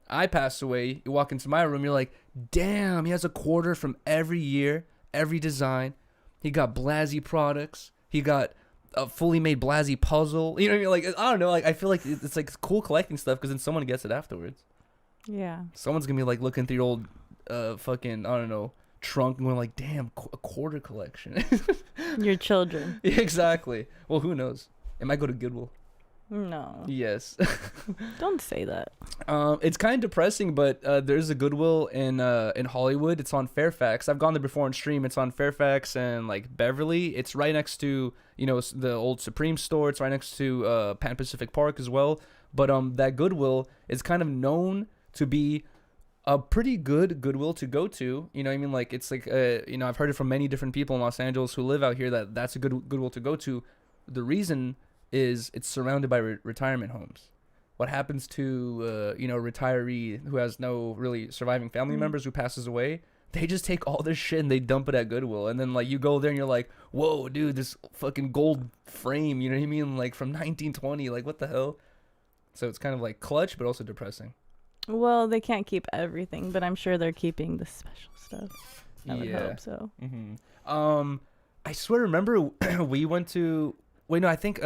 I pass away, you walk into my room, you're like, damn, he has a quarter from every year, every design. He got Blasey products. He got a fully made Blasey puzzle. You know what I mean? Like, I don't know. Like, I feel like it's like cool collecting stuff because then someone gets it afterwards. Yeah. Someone's gonna be like looking through your old fucking, I don't know, trunk and going like, damn, a quarter collection. Your children. Yeah, exactly. Well, who knows? It might go to Goodwill. No. Yes. Don't say that. It's kind of depressing, but there's a Goodwill in Hollywood. It's on Fairfax. I've gone there before on stream. It's on Fairfax and like Beverly. It's right next to the old Supreme store. It's right next to Pan Pacific Park as well. But that Goodwill is kind of known to be a pretty good Goodwill to go to. You know what I mean? Like, it's like, you know, I've heard it from many different people in Los Angeles who live out here that that's a good Goodwill to go to. The reason is it's surrounded by retirement homes. What happens to, you know, a retiree who has no really surviving family members who passes away? They just take all this shit and they dump it at Goodwill. And then, like, you go there and you're like, whoa, dude, this fucking gold frame, you know what I mean? Like, from 1920, like, what the hell? So it's kind of, like, clutch, but also depressing. Well, they can't keep everything, but I'm sure they're keeping the special stuff. I would hope so. Mm-hmm. I swear, remember we went to... Wait, no, I think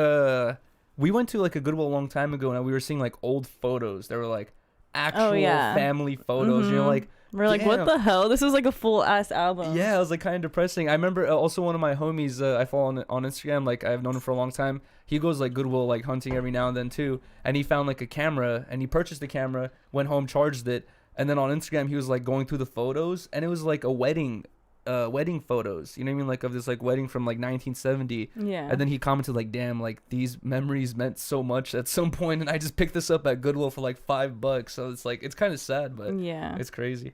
we went to, like, a Goodwill a long time ago, and we were seeing, like, old photos. They were, like, actual family photos. Mm-hmm. You know, like... We're like, what the hell? This was like a full ass album. Yeah, it was like kind of depressing. I remember also one of my homies I follow on Instagram, like I've known him for a long time. He goes like Goodwill, like hunting every now and then too. And he found like a camera and he purchased the camera, went home, charged it. And then on Instagram, he was like going through the photos and it was like a wedding photos. You know what I mean? Like of this like wedding from like 1970. Yeah. And then he commented like, damn, like these memories meant so much at some point, and I just picked this up at Goodwill for like $5. So it's like, it's kind of sad, but yeah, it's crazy.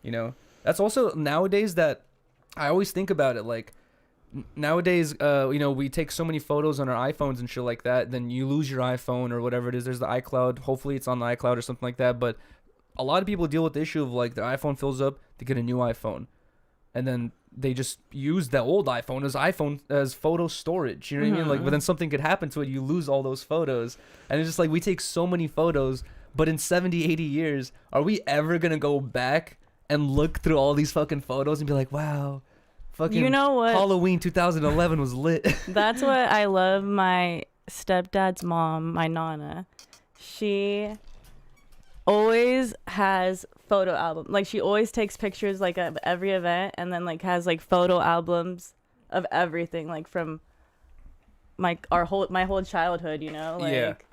You know, that's also nowadays that I always think about it. Like nowadays, you know, we take so many photos on our iPhones and shit like that. Then you lose your iPhone or whatever it is. There's the iCloud. Hopefully it's on the iCloud or something like that. But a lot of people deal with the issue of like their iPhone fills up, they get a new iPhone. And then they just use the old iPhone as photo storage. You know what I mean? Like, but then something could happen to it. You lose all those photos. And it's just like we take so many photos. But in 70, 80 years, are we ever going to go back and look through all these fucking photos and be like, wow, fucking you know what? Halloween 2011 was lit. That's what I love. My stepdad's mom, my Nana, she always has photo album. Like she always takes pictures like of every event and then like has like photo albums of everything, like from my whole childhood, you know, like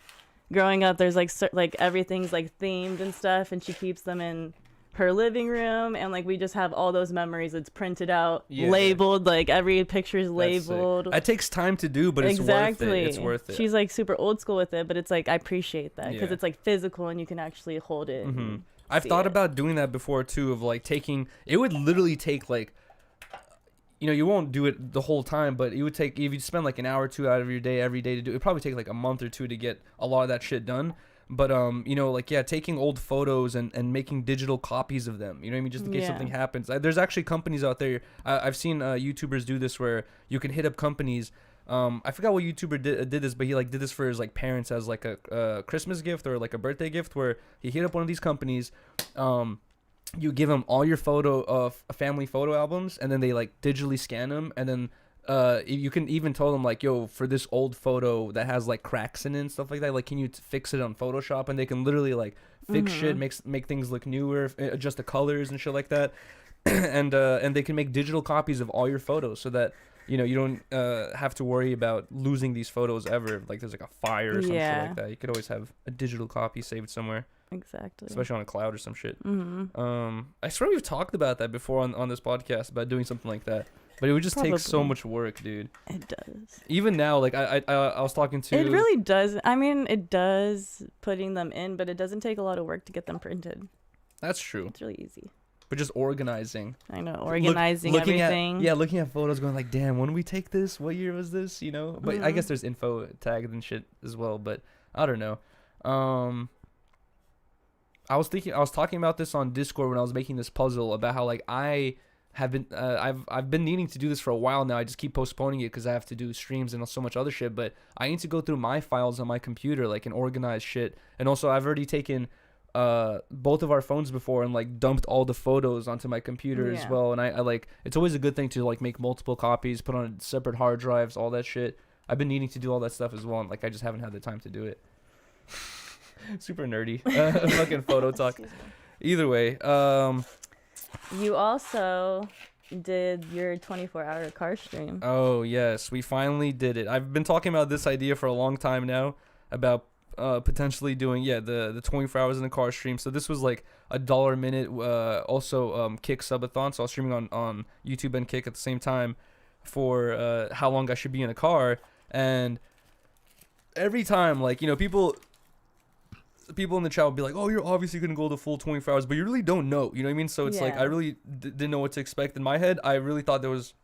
growing up. There's like everything's like themed and stuff, and she keeps them in her living room, and like we just have all those memories. It's printed out, labeled, like every picture's labeled. It takes time to do, but it's worth it. It's worth it. She's like super old school with it, but it's like I appreciate that because it's like physical and you can actually hold it. I've thought about doing that before too, of like taking, it would literally take like, you know, you won't do it the whole time, but it would take, if you spend like an hour or two out of your day every day to do it, it'd probably take like a month or two to get a lot of that shit done. But you know, like taking old photos and making digital copies of them, you know what I mean, just in case something happens. There's actually companies out there, I've seen YouTubers do this, where you can hit up companies. I forgot what YouTuber did this, but he like did this for his like parents as like a Christmas gift or like a birthday gift, where he hit up one of these companies. You give them all your family photo albums, and then they like digitally scan them, and then you can even tell them like, yo, for this old photo that has like cracks in it and stuff like that, like, can you fix it on Photoshop? And they can literally like fix shit, make things look newer, adjust the colors and shit like that. And they can make digital copies of all your photos, so that, you know, you don't have to worry about losing these photos ever. Like there's like a fire or some shit like that. You could always have a digital copy saved somewhere. Exactly. Especially on a cloud or some shit. I swear we've talked about that before on this podcast, about doing something like that. But it would just take so much work, dude. It does. Even now, like I was talking to... It really does. I mean, it does putting them in, but it doesn't take a lot of work to get them printed. That's true. It's really easy. But just organizing. I know, organizing everything. Looking at photos, going like, damn, when did we take this? What year was this? You know? But I guess there's info tagged and shit as well, but I don't know. I was talking about this on Discord when I was making this puzzle, about how like I have been I've been needing to do this for a while now. I just keep postponing it because I have to do streams and so much other shit, but I need to go through my files on my computer, like, and organize shit. And also I've already taken both of our phones before and like dumped all the photos onto my computer as well. And I like, it's always a good thing to like make multiple copies, put on separate hard drives, all that shit. I've been needing to do all that stuff as well, and like I just haven't had the time to do it. Super nerdy. Fucking photo talk. Either way, you also did your 24-hour car stream. Oh yes, we finally did it. I've been talking about this idea for a long time now, about potentially doing the 24 hours in the car stream. So this was like $1 a minute. Also Kick subathon. So I was streaming on YouTube and Kick at the same time for how long I should be in a car. And every time, like, you know, people people in the chat will be like, oh, you're obviously gonna go the full 24 hours, but you really don't know, you know what I mean? So it's like, Yeah. I really didn't know what to expect. In my head, I really thought there was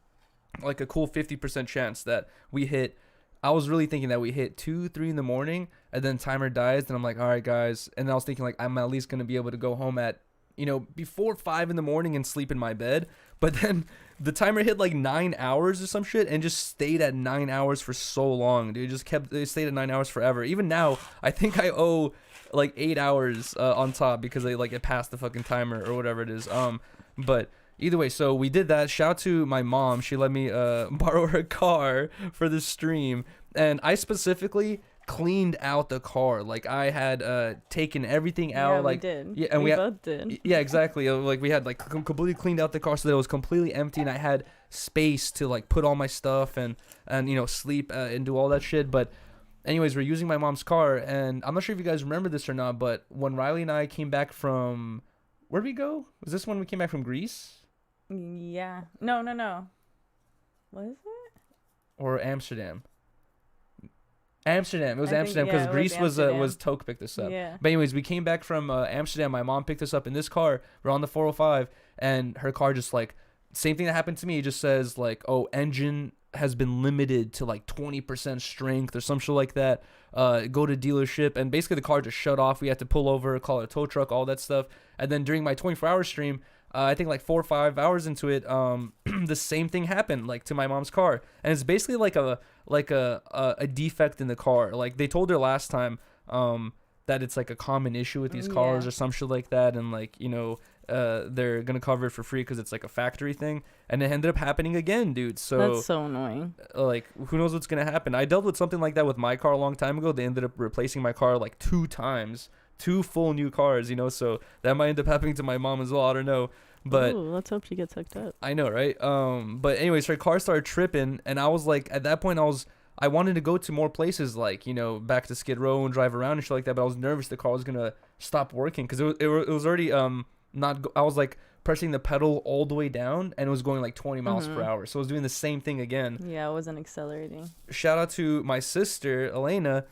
like a cool 50% chance that we hit. I was really thinking that we hit 2-3 in the morning, and then timer dies, and I'm like, all right guys, and then I was thinking like, I'm at least gonna be able to go home at, you know, before 5 in the morning and sleep in my bed. But then the timer hit like 9 hours or some shit, and just stayed at 9 hours for so long, dude. It stayed at 9 hours forever. Even now, I think I owe like 8 hours on top, because it passed the fucking timer or whatever it is. But either way, so we did that. Shout out to my mom. She let me borrow her car for the stream, and I specifically cleaned out the car. Like, I had taken everything out. Yeah, like, we did. yeah, and we we both did. Yeah, exactly. Like, we had like completely cleaned out the car so that it was completely empty, and I had space to like put all my stuff and you know, sleep and do all that shit. But anyways, we're using my mom's car, and I'm not sure if you guys remember this or not, but when Riley and I came back from, where'd we go? Was this when we came back from Greece Yeah. No. What is it? or Amsterdam? Amsterdam. It was I think- Amsterdam, yeah, because it was Greece Amsterdam. was Toke picked us up. Yeah. But anyways, we came back from Amsterdam. My mom picked us up in this car. We're on the 405, and her car just like, same thing that happened to me. It just says like, oh, engine has been limited to like 20% strength or some shit like that. Go to dealership, and basically the car just shut off. We had to pull over, call a tow truck, all that stuff. And then during my 24-hour stream, I think like 4 or 5 hours into it, the same thing happened like to my mom's car, and it's basically like a defect in the car. Like, they told her last time that it's like a common issue with these cars or some shit like that, and like, you know, they're gonna cover it for free because it's like a factory thing, and it ended up happening again, dude. So That's so annoying. like, who knows what's gonna happen. I dealt with something like that with my car a long time ago. They ended up replacing my car like 2 times. 2 full new cars, you know, so that might end up happening to my mom as well. I don't know, but Ooh, let's hope she gets hooked up. I know, right? But anyways, her car started tripping, and I was like, at that point, I wanted to go to more places, like, you know, back to Skid Row and drive around and shit like that. But I was nervous the car was gonna stop working, because it was already I was like pressing the pedal all the way down, and it was going like 20 miles per hour. So I was doing the same thing again. Yeah, I wasn't accelerating. Shout out to my sister Elena.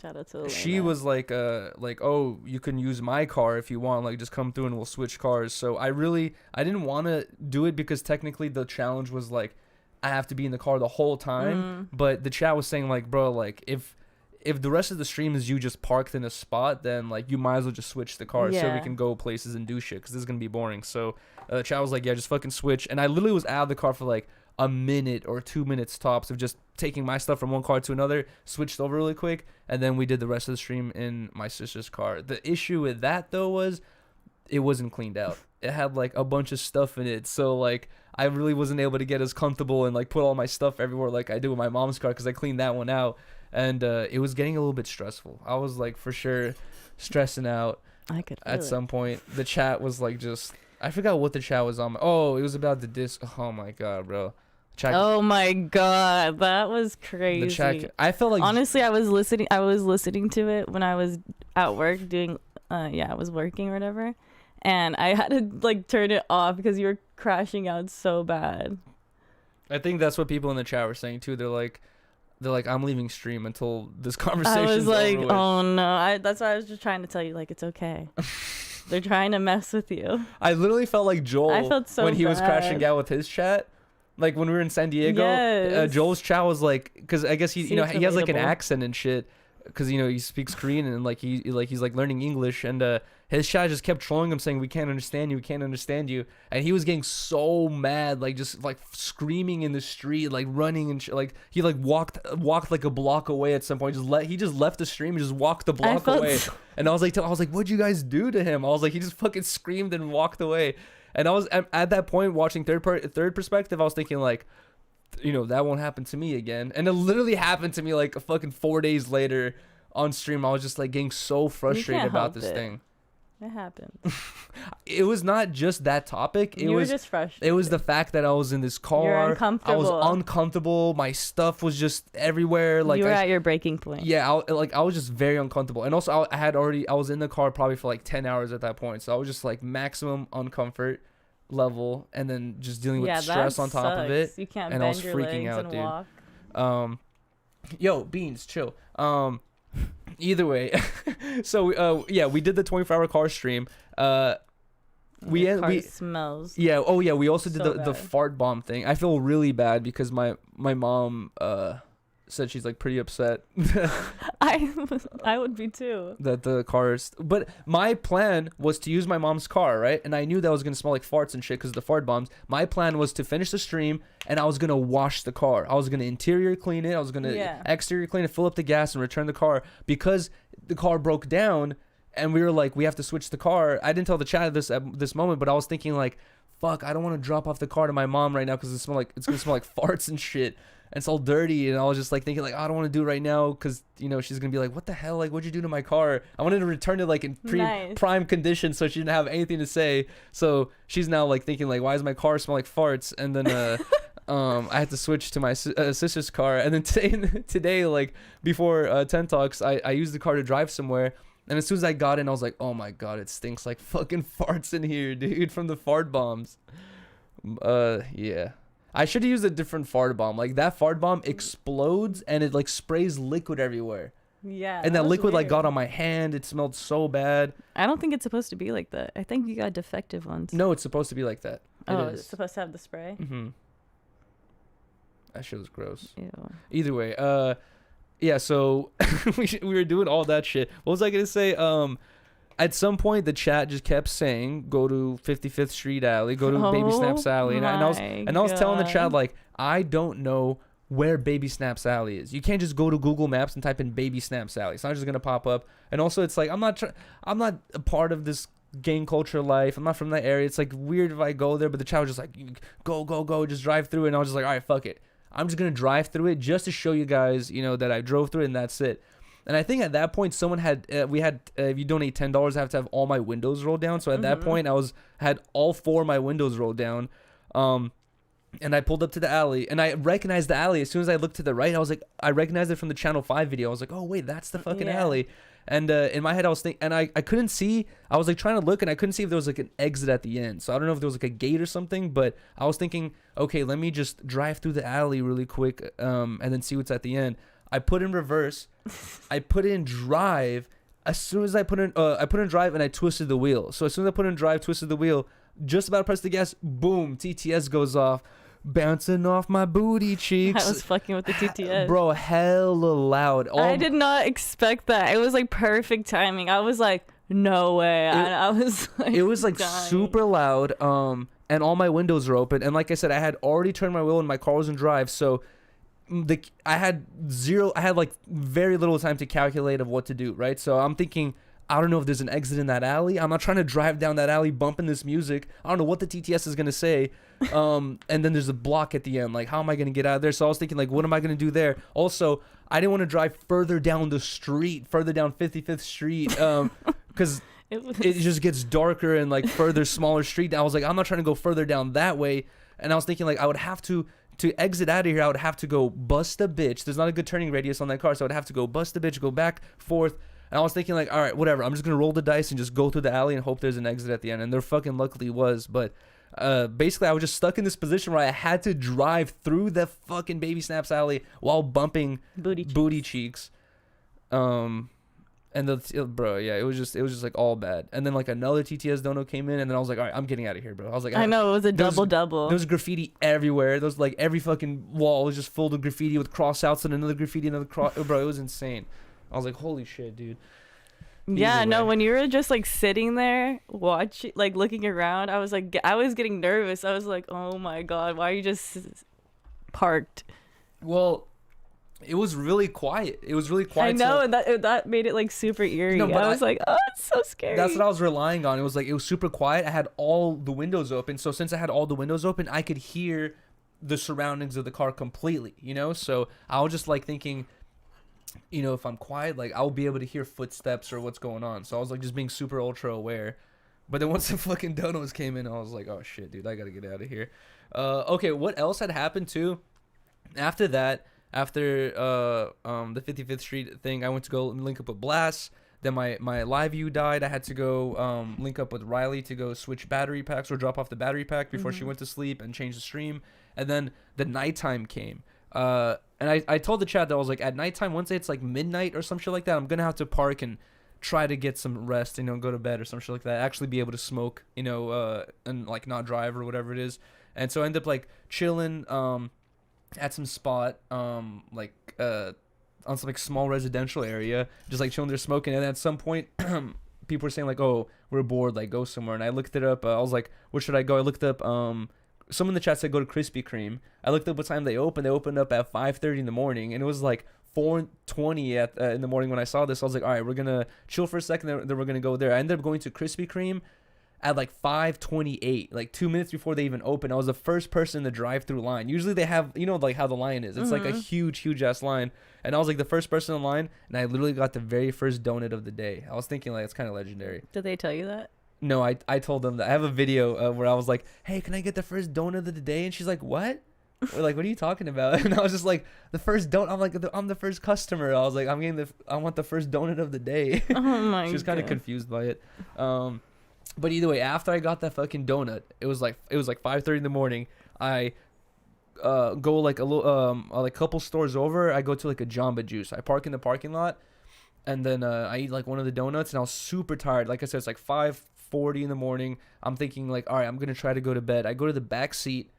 Shout out to Elena. She was like, oh, you can use my car if you want, like, just come through and we'll switch cars. So I didn't want to do it, because technically the challenge was like, I have to be in the car the whole time. But the chat was saying like, bro, like, if the rest of the stream is you just parked in a spot, then like, you might as well just switch the car so we can go places and do shit, because this is gonna be boring. So chat was like, yeah, just fucking switch. And I literally was out of the car for like a minute or 2 minutes tops of just taking my stuff from one car to another, switched over really quick, and then we did the rest of the stream in my sister's car. The issue with that though was it wasn't cleaned out. It had like a bunch of stuff in it, so like, I really wasn't able to get as comfortable and like put all my stuff everywhere like I do with my mom's car, because I cleaned that one out, and it was getting a little bit stressful. I was like, for sure stressing out. I could feel At some point. The chat was like, just, I forgot what the chat was on. Oh, it was about the disc. Oh my god, bro. Chat, Oh my god, that was crazy. the chat, I felt like, Honestly, I was listening to it when I was at work doing I was working or whatever, and I had to like turn it off because you were crashing out so bad. I think that's what people in the chat were saying too. They're like, I'm leaving stream until this conversation. I was like, over with. oh no. That's why I was just trying to tell you, like, it's okay. They're trying to mess with you. I literally felt like Joel I felt so when he was bad. crashing out with his chat. Like, when we were in San Diego, Yes. Joel's chat was like, because I guess he, you know, Seems he has like an relatable. accent and shit, because, you know, he speaks Korean, and like he's like learning English, and his chat just kept trolling him, saying, we can't understand you, and he was getting so mad, like, just like screaming in the street, like running and shit. Like, he like walked like a block away at some point. He just left the stream and just walked the block away. And I was like, what'd you guys do to him? I was like, he just fucking screamed and walked away. And I was at that point watching third perspective. I was thinking like, you know, that won't happen to me again. And it literally happened to me like a fucking 4 days later on stream. I was just like getting so frustrated about this thing. It happened. It was not just that topic. You were just frustrated. It was the fact that I was in this car. You're uncomfortable. I was uncomfortable. My stuff was just everywhere. Like, you were at your breaking point. Yeah, I was just very uncomfortable. And also, I was in the car probably for like 10 hours at that point. So I was just like maximum uncomfort level, and then just dealing with stress on top of it. You can't and bend I was your freaking legs out, and dude. walk. Yo, Beans, chill. Either way, So yeah, we did the 24-hour car stream. We smells. Yeah. Oh yeah. We also did So the bad. fart bomb thing. I feel really bad because my mom said she's like pretty upset I would be too. that the cars. But my plan was to use my mom's car, right? And I knew that was gonna smell like farts and shit because of the fart bombs. My plan was to finish the stream and I was gonna wash the car. I was gonna interior clean it. I was gonna exterior clean it, fill up the gas, and return the car because the car broke down. And we were like, we have to switch the car. I didn't tell the chat this at this moment, but I was thinking like, fuck, I don't want to drop off the car to my mom right now because it's gonna smell like farts and shit. And it's all dirty. And I was just like thinking like, I don't want to do it right now because she's gonna be like, what the hell? Like, what'd you do to my car? I wanted to return it like in prime condition so she didn't have anything to say. So she's now like thinking like, why does my car smell like farts? And then I had to switch to my sister's car. And then today like before 10 Talks, I used the car to drive somewhere. And as soon as I got in, I was like, oh my God, it stinks like fucking farts in here, dude, from the fart bombs. Yeah. I should have used a different fart bomb. Like, that fart bomb explodes and it, like, sprays liquid everywhere. Yeah. And that liquid, weird. like, got on my hand. It smelled so bad. I don't think it's supposed to be like that. I think you got defective ones. No, it's supposed to be like that. It's supposed to have the spray? Mm-hmm. That shit was gross. Ew. Either way, yeah, so we were doing all that shit. What was I gonna say? At some point the chat just kept saying, "Go to 55th Street Alley, go to Baby Snaps Alley," and I was telling the chat like, I don't know where Baby Snaps Alley is. You can't just go to Google Maps and type in Baby Snaps Alley. It's not just gonna pop up. And also, it's like I'm not a part of this gang culture life. I'm not from that area. It's like weird if I go there, but the chat was just like, go, just drive through it. And I was just like, all right, fuck it. I'm just going to drive through it just to show you guys, that I drove through it and that's it. And I think at that point, someone had, if you donate $10, I have to have all my windows rolled down. So at that point, I had all 4 of my windows rolled down. And I pulled up to the alley and I recognized the alley. As soon as I looked to the right, I was like, I recognized it from the Channel 5 video. I was like, oh wait, that's the fucking alley. And in my head, I was thinking, and I couldn't see, I was like trying to look and I couldn't see if there was like an exit at the end. So I don't know if there was like a gate or something, but I was thinking, okay, let me just drive through the alley really quick and then see what's at the end. I put in reverse, I put in drive. As soon as I put in drive and I twisted the wheel. So as soon as I put in drive, twisted the wheel, just about to press the gas, boom, TTS goes off. Bouncing off my booty cheeks. I was fucking with the TTS. Bro, hella loud. I did not expect that. It was like perfect timing. I was like, no way. I was like, it was like dying. super loud. And all my windows were open. And like I said, I had already turned my wheel and my car was in drive. So I had like very little time to calculate of what to do, right? So I'm thinking, I don't know if there's an exit in that alley. I'm not trying to drive down that alley bumping this music. I don't know what the TTS is going to say. And then there's a block at the end. Like, how am I going to get out of there? So I was thinking, like, what am I going to do there? Also, I didn't want to drive further down the street, further down 55th Street, because it just gets darker and, like, further, smaller street. And I was like, I'm not trying to go further down that way. And I was thinking, like, I would have to exit out of here, I would have to go bust a bitch. There's not a good turning radius on that car, so I'd have to go bust a bitch, go back, forth. And I was thinking, like, all right, whatever. I'm just going to roll the dice and just go through the alley and hope there's an exit at the end. And there fucking luckily was. But basically, I was just stuck in this position where I had to drive through the fucking Baby Snaps Alley while bumping booty cheeks. Bro, yeah, it was just like all bad. And then like another TTS dono came in, and then I was like, all right, I'm getting out of here, bro. I was like, I know, it was a double. There was graffiti everywhere. There was like every fucking wall was just full of graffiti with cross outs and another graffiti, another cross. Bro, it was insane. I was like, holy shit, dude. Yeah, no, when you were just like sitting there like looking around, I was getting nervous. I was like, oh my God, why are you just parked? Well, it was really quiet. I know, and that made it like super eerie. No, I was like, oh, it's so scary. That's what I was relying on. It was super quiet. I had all the windows open. So since I had all the windows open, I could hear the surroundings of the car completely, So I was just like thinking, if I'm quiet, like I'll be able to hear footsteps or what's going on. So I was like just being super ultra aware. But then once the fucking donos came in, I was like, oh shit, dude, I gotta get out of here. Okay, what else had happened too? After that, after the 55th Street thing, I went to go link up with Blast. Then my live view died. I had to go link up with Riley to go switch battery packs or drop off the battery pack before she went to sleep and change the stream. And then the nighttime came. And I told the chat that I was like, at nighttime, once it's like midnight or some shit like that, I'm going to have to park and try to get some rest, go to bed or some shit like that, actually be able to smoke, and like not drive or whatever it is. And so I ended up like chilling at some spot like on some like small residential area, just like chilling there smoking. And at some point people were saying like, oh, we're bored, like go somewhere. And I looked it up. I was like, where should I go? I looked up someone in the chat said go to Krispy Kreme. I looked up what time they opened. They opened up at 5:30 in the morning, and it was like 4:20 in the morning when I saw this. I was like, all right, we're gonna chill for a second, then we're gonna go there. I ended up going to Krispy Kreme at like 5:28, like 2 minutes before they even opened. I was the first person in the drive-through line. Usually they have, like how the line is. It's like a huge ass line, and I was like the first person in line, and I literally got the very first donut of the day. I was thinking like it's kind of legendary. Did they tell you that? No, I told them that. I have a video where I was like, hey, can I get the first donut of the day? And she's like, what? We're like, what are you talking about? And I was just like, the first donut. I'm like, I'm the first customer. I was like, I want the first donut of the day. Oh my god. She was kind of confused by it. But either way, after I got that fucking donut, it was like 5:30 in the morning. I go like a little like couple stores over. I go to like a Jamba Juice. I park in the parking lot, and then I eat like one of the donuts. And I was super tired. Like I said, it's like 5:40 in the morning. I'm thinking like, all right, I'm gonna try to go to bed. I go to the back seat,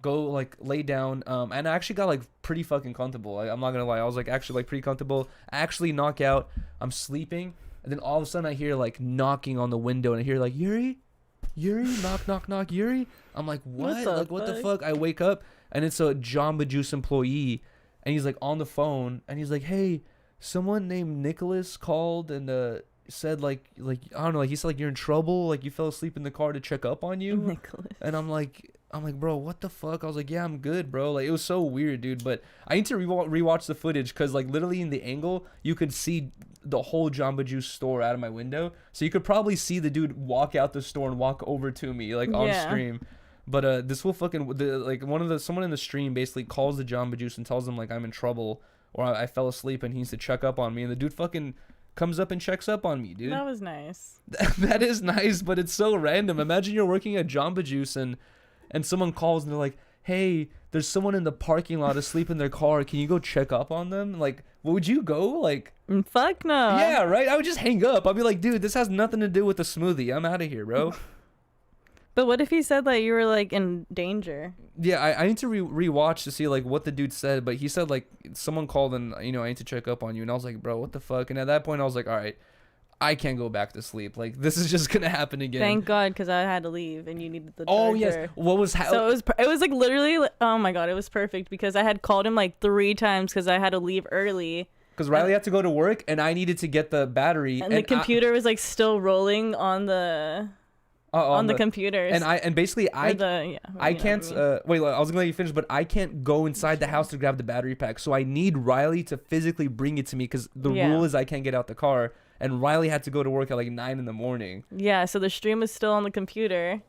go like lay down, and I actually got like pretty fucking comfortable. I'm not gonna lie, I was like actually like pretty comfortable. I actually knock out. I'm sleeping, and then all of a sudden I hear like knocking on the window, and I hear like Yuriy, knock, Yuriy. I'm like, what? Like what the fuck? I wake up, and it's a Jamba Juice employee, and he's like on the phone, and he's like, hey, someone named Nicholas called and said like I don't know, like he said like you're in trouble, like you fell asleep in the car to check up on you. Nicholas. And I'm like, bro, what the fuck? I was like, yeah, I'm good, bro. Like it was so weird, dude. But I need to rewatch the footage, because like literally in the angle you could see the whole Jamba Juice store out of my window, so you could probably see the dude walk out the store and walk over to me like on stream. But this will fucking someone in the stream basically calls the Jamba Juice and tells them like I'm in trouble, or I fell asleep and he needs to check up on me, and the dude fucking comes up and checks up on me, dude. That was nice. That is nice, but it's so random. Imagine you're working at Jamba Juice and someone calls and they're like, hey, there's someone in the parking lot asleep in their car, can you go check up on them? Like, would you go? Like, fuck no. Yeah, right? I would just hang up. I'd be like, dude, this has nothing to do with the smoothie. I'm out of here, bro. But what if he said that you were like in danger? Yeah, I need to rewatch to see like what the dude said, but he said like someone called and I need to check up on you, and I was like, bro, what the fuck? And at that point I was like, all right, I can't go back to sleep. Like this is just gonna happen again. Thank God, because I had to leave and you needed the charger. Oh yes. What was so it was like literally oh my god, it was perfect, because I had called him like 3 times because I had to leave early. Because Riley had to go to work and I needed to get the battery, and the computer was like still rolling on the computers. And basically I can't wait, I was gonna let you finish, but I can't go inside the house to grab the battery pack, so I need Riley to physically bring it to me, because the rule is I can't get out the car, and Riley had to go to work at like 9 in the morning. Yeah, so the stream was still on the computer,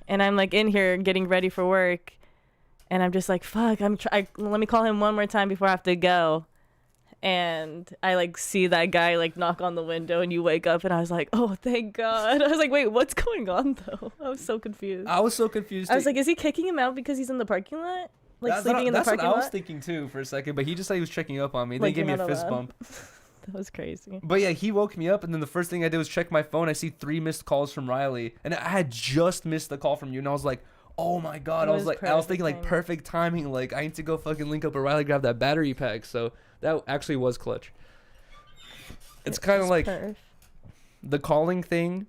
and I'm like in here getting ready for work, and I'm just like, fuck, let me call him one more time before I have to go. And I like see that guy like knock on the window, and you wake up, and I was like, oh thank God. I was like, wait, what's going on though? I was so confused. I was so confused. I was like, is he kicking him out because he's in the parking lot, like sleeping in the parking lot? That's what I was thinking too for a second, but he just said he was checking up on me. Like, they gave me a fist bump. That was crazy. But yeah, he woke me up, and then the first thing I did was check my phone. I see 3 missed calls from Riley, and I had just missed the call from you, and I was like, oh my God. I was thinking like perfect timing, like I need to go fucking link up with Riley, grab that battery pack. So that actually was clutch. It's kind of like the calling thing.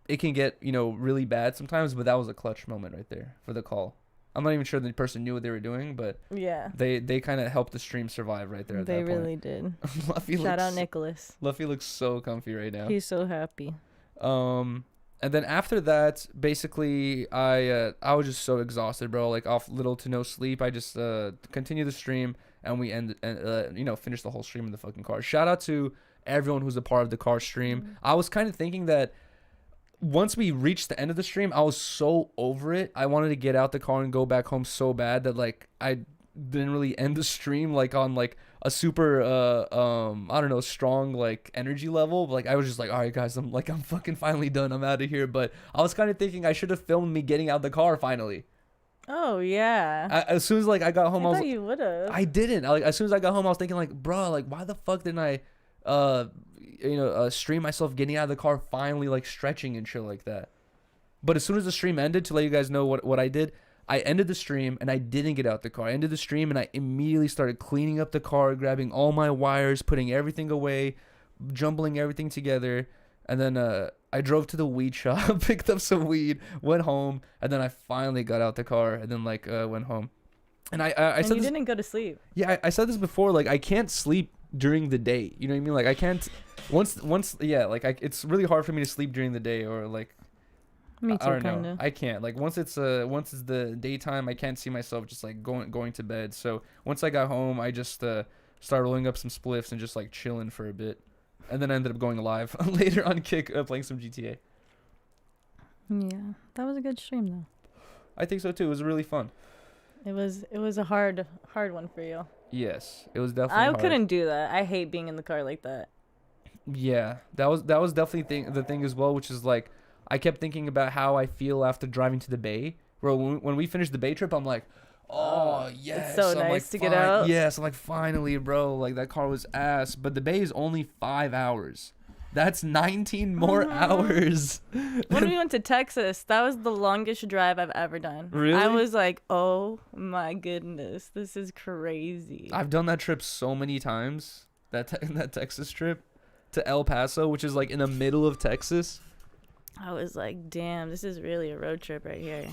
It can get, really bad sometimes, but that was a clutch moment right there for the call. I'm not even sure the person knew what they were doing, but yeah, they kind of helped the stream survive right there at that point. They really did. Shout out Nicholas. Luffy looks so comfy right now. He's so happy. And then after that, basically, I was just so exhausted, bro. Like off little to no sleep. I just continued the stream, and we finished the whole stream in the fucking car. Shout out to everyone who's a part of the car stream. Mm-hmm. I was kind of thinking that once we reached the end of the stream, I was so over it. I wanted to get out the car and go back home so bad that like I didn't really end the stream like on like a super I don't know, strong like energy level. Like I was just like, all right guys, I'm fucking finally done, I'm out of here. But I was kind of thinking I should have filmed me getting out the car finally. Oh yeah. As soon as like I got home, I thought you would have. I didn't. Like as soon as I got home, I was thinking like, bro, like why the fuck didn't I stream myself getting out of the car, finally like stretching and shit like that. But as soon as the stream ended, to let you guys know what I did, I ended the stream and I didn't get out the car. I ended the stream and I immediately started cleaning up the car, grabbing all my wires, putting everything away, jumbling everything together. And then I drove to the weed shop, picked up some weed, went home, and then I finally got out the car and then like went home. And I said you this, didn't go to sleep. yeah, I said this before, like I can't sleep during the day. You know what I mean? Like I can't once yeah, like it's really hard for me to sleep during the day, or like Me too, I don't kind know. of. I can't. Like once it's the daytime, I can't see myself just like going to bed. So once I got home, I just started rolling up some spliffs and just like chilling for a bit, and then I ended up going live later on Kick, playing some GTA. Yeah, that was a good stream though. I think so too. It was really fun. It was a hard one for you. Yes, it was definitely. I hard. couldn't do that. I hate being in the car like that. Yeah, that was definitely the thing as well, which is like I kept thinking about how I feel after driving to the Bay. Bro, when we finished the Bay trip, I'm like, oh yes, it's so I'm nice like, to get out. Yes, I'm like, finally, bro. Like that car was ass, but the Bay is only 5 hours. That's 19 more hours. When we went to Texas, that was the longest drive I've ever done. Really? I was like, oh my goodness, this is crazy. I've done that trip so many times. That Texas trip to El Paso, which is like in the middle of Texas. I was like, damn, this is really a road trip right here.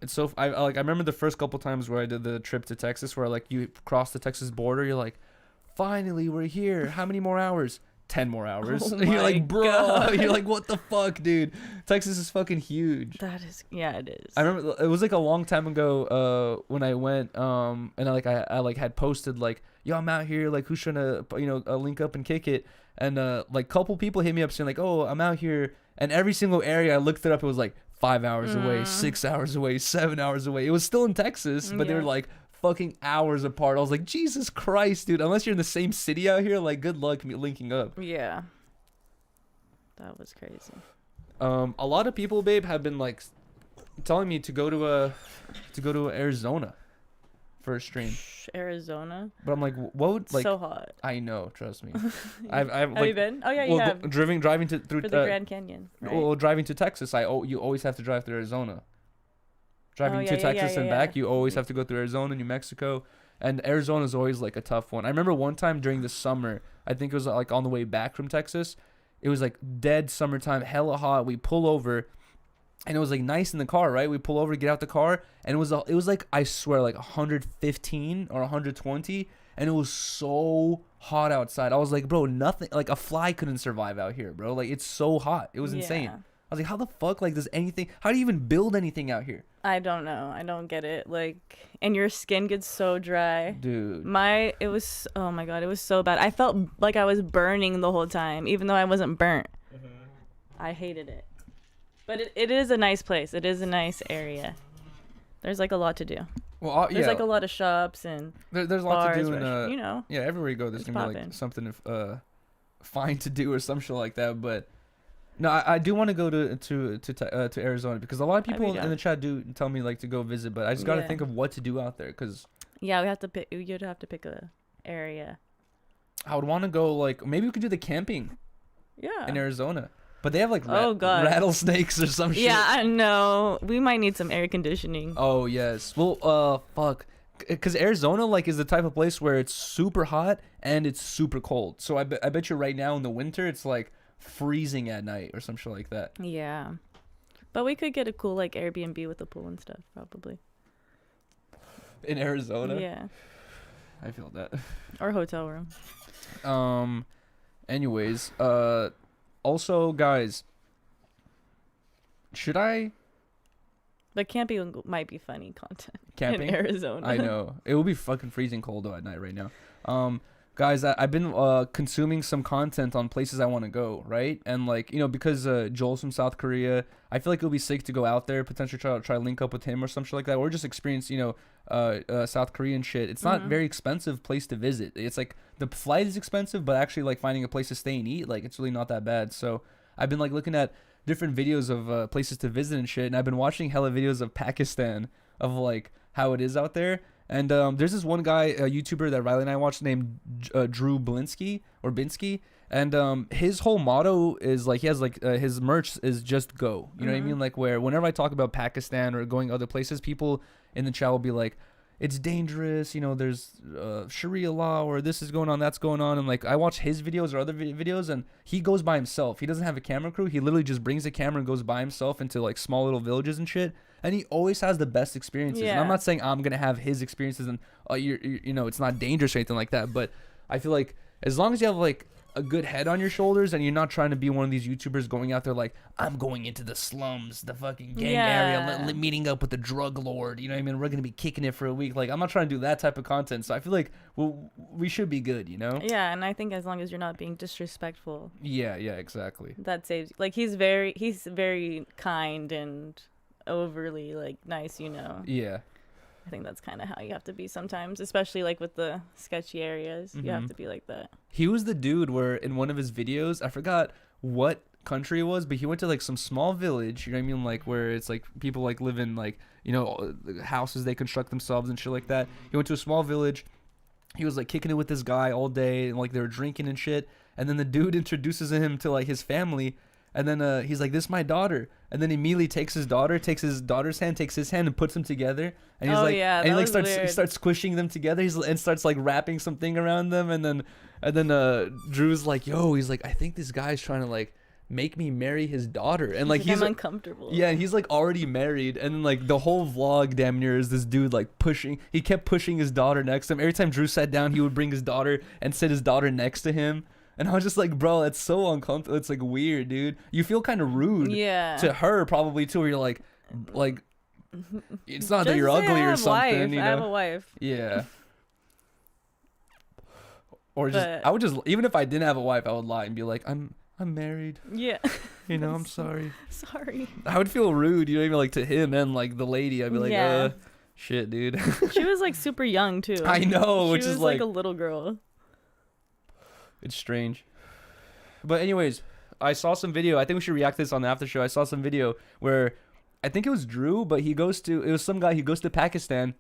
It's so I remember the first couple times where I did the trip to Texas, where like you cross the Texas border, you're like, finally we're here. How many more hours? 10 more hours. Oh You're my like, bro. God. You're like, what the fuck, dude? Texas is fucking huge. That is, yeah, it is. I remember it was like a long time ago when I went and I like had posted like, yo, I'm out here, like who's trying to link up and kick it, and like couple people hit me up saying like, oh, I'm out here, and every single area I looked it up, it was like 5 hours away, 6 hours away, 7 hours away. It was still in Texas, but they were like fucking hours apart. I was like, Jesus Christ, dude, unless you're in the same city out here, like good luck linking up. Yeah. That was crazy. A lot of people, babe, have been like telling me to go to Arizona for a stream. Arizona. But I'm like, what would like? So hot. I know, trust me. I've Have like, you been? Oh yeah, you have. Driving through For the Grand Canyon. Right? well, driving to Texas, you always have to drive through Arizona. Driving to Texas and back, you always have to go through Arizona, New Mexico, and Arizona is always like a tough one. I remember one time during the summer, I think it was like on the way back from Texas, it was like dead summertime, hella hot. We pull over, and it was like nice in the car, right? We pull over to get out the car, and it was like, I swear, like 115 or 120, and it was so hot outside. I was like, bro, nothing, like a fly couldn't survive out here, bro. Like it's so hot. It was insane. I was like, how the fuck, like, how do you even build anything out here? I don't know. I don't get it. Like, and your skin gets so dry. Dude. Oh my God, it was so bad. I felt like I was burning the whole time, even though I wasn't burnt. I hated it. But it is a nice place. It is a nice area. There's like a lot to do. Well, There's like a lot of shops and there's a lot to do, and yeah, everywhere you go, there's gonna be like something fine to do or some shit like that. But no, I do want to go to Arizona, because a lot of people in the chat do tell me like to go visit, but I just gotta think of what to do out there, because you'd have to pick a area. I would want to go, like, maybe we could do the camping in Arizona, but they have like rattlesnakes or some shit. Yeah, I know. We might need some air conditioning. Oh yes. Well, fuck. Because Arizona like is the type of place where it's super hot and it's super cold. So I bet you right now in the winter it's like freezing at night or some shit like that. Yeah, but we could get a cool like Airbnb with a pool and stuff probably in Arizona. Yeah, I feel that. Or hotel room. Anyways, also guys, should I? But camping might be funny content. Camping in Arizona. I know it will be fucking freezing cold though at night right now. Guys, I've been consuming some content on places I want to go, right? And like, because Joel's from South Korea, I feel like it would be sick to go out there, potentially try to link up with him or some shit like that, or just experience, South Korean shit. It's not very expensive place to visit. It's like the flight is expensive, but actually like finding a place to stay and eat, like it's really not that bad. So I've been like looking at different videos of places to visit and shit, and I've been watching hella videos of Pakistan, of like how it is out there. And there's this one guy, a YouTuber that Riley and I watched named Drew Binsky. And his whole motto is like, he has like his merch is just go. You know what I mean? Like, where whenever I talk about Pakistan or going other places, people in the chat will be like, it's dangerous, you know, there's Sharia law, or this is going on, that's going on. And like, I watch his videos or other videos, and he goes by himself. He doesn't have a camera crew. He literally just brings a camera and goes by himself into like small little villages and shit. And he always has the best experiences. Yeah. And I'm not saying I'm going to have his experiences and, you know, it's not dangerous or anything like that. But I feel like as long as you have like a good head on your shoulders and you're not trying to be one of these YouTubers going out there like, I'm going into the slums, the fucking gang area, meeting up with the drug lord, you know what I mean? We're going to be kicking it for a week. Like, I'm not trying to do that type of content. So I feel like we should be good, you know? Yeah, and I think as long as you're not being disrespectful. Yeah, exactly. That saves. Like, he's very kind and overly, like, nice, you know? Yeah. I think that's kind of how you have to be sometimes, especially like with the sketchy areas. You have to be like that. He was the dude where in one of his videos, I forgot what country it was, but he went to like some small village, you know what I mean? Like where it's like people like live in like, you know, houses they construct themselves and shit like that. He went to a small village. He was like kicking it with this guy all day and like they were drinking and shit. And then the dude introduces him to like his family. And then he's like, this is my daughter. And then he immediately takes his daughter's hand, takes his hand and puts them together. And he's and he like starts squishing them together. And starts like wrapping something around them. And then Drew's like, yo, he's like, I think this guy's trying to like make me marry his daughter. And like he's uncomfortable. Yeah, and he's like already married. And then like the whole vlog damn near is this dude like he kept pushing his daughter next to him. Every time Drew sat down, he would bring his daughter and sit his daughter next to him. And I was just like, bro, that's so uncomfortable. It's like weird, dude. You feel kind of rude to her probably too, where you're like, it's not that you're ugly or something. You know? I have a wife. Yeah. Or I would just, even if I didn't have a wife, I would lie and be like, I'm married. Yeah. You know, I'm sorry. Sorry. I would feel rude, you know what I mean? Like to him and like the lady, I'd be like, shit, dude. She was like super young too. I know, which is is like a little girl. It's strange. But anyways, I saw some video. I think we should react to this on the after show. I saw some video where I think it was Drew, but it was some guy who goes to Pakistan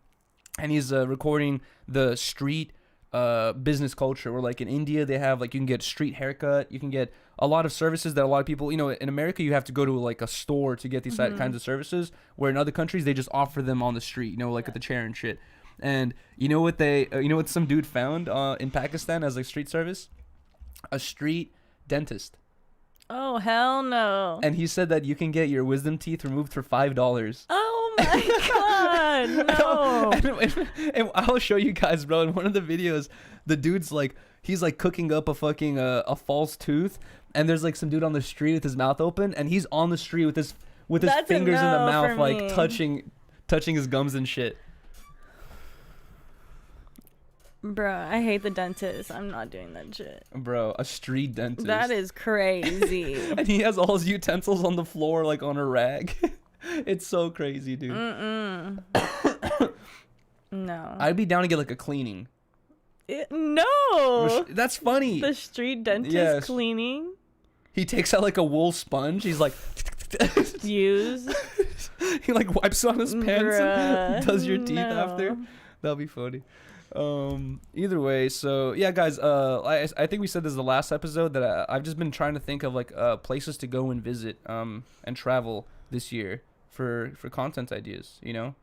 and he's recording the street business culture where like in India they have like you can get street haircut, you can get a lot of services that a lot of people, you know, in America you have to go to like a store to get these kinds of services, where in other countries they just offer them on the street, you know, like at the chair and shit. And you know what some dude found in Pakistan as like street service? A street dentist. Oh, hell no. And he said that you can get your wisdom teeth removed for $5. Oh my god, no. And I'll show you guys, bro. In one of the videos, the dude's like, he's like cooking up a fucking a false tooth, and there's like some dude on the street with his mouth open, and he's on the street with his fingers in the mouth, like touching his gums and shit. Bro, I hate the dentist. I'm not doing that shit. Bro, a street dentist. That is crazy. And he has all his utensils on the floor, like on a rag. It's so crazy, dude. No. I'd be down to get like a cleaning. No. That's funny. The street dentist cleaning. He takes out like a wool sponge. He's like... Use. He like wipes it on his pants and does your teeth after. That'll be funny. Either way, so yeah, guys, I think we said this is the last episode that I've just been trying to think of like places to go and visit and travel this year for content ideas, you know,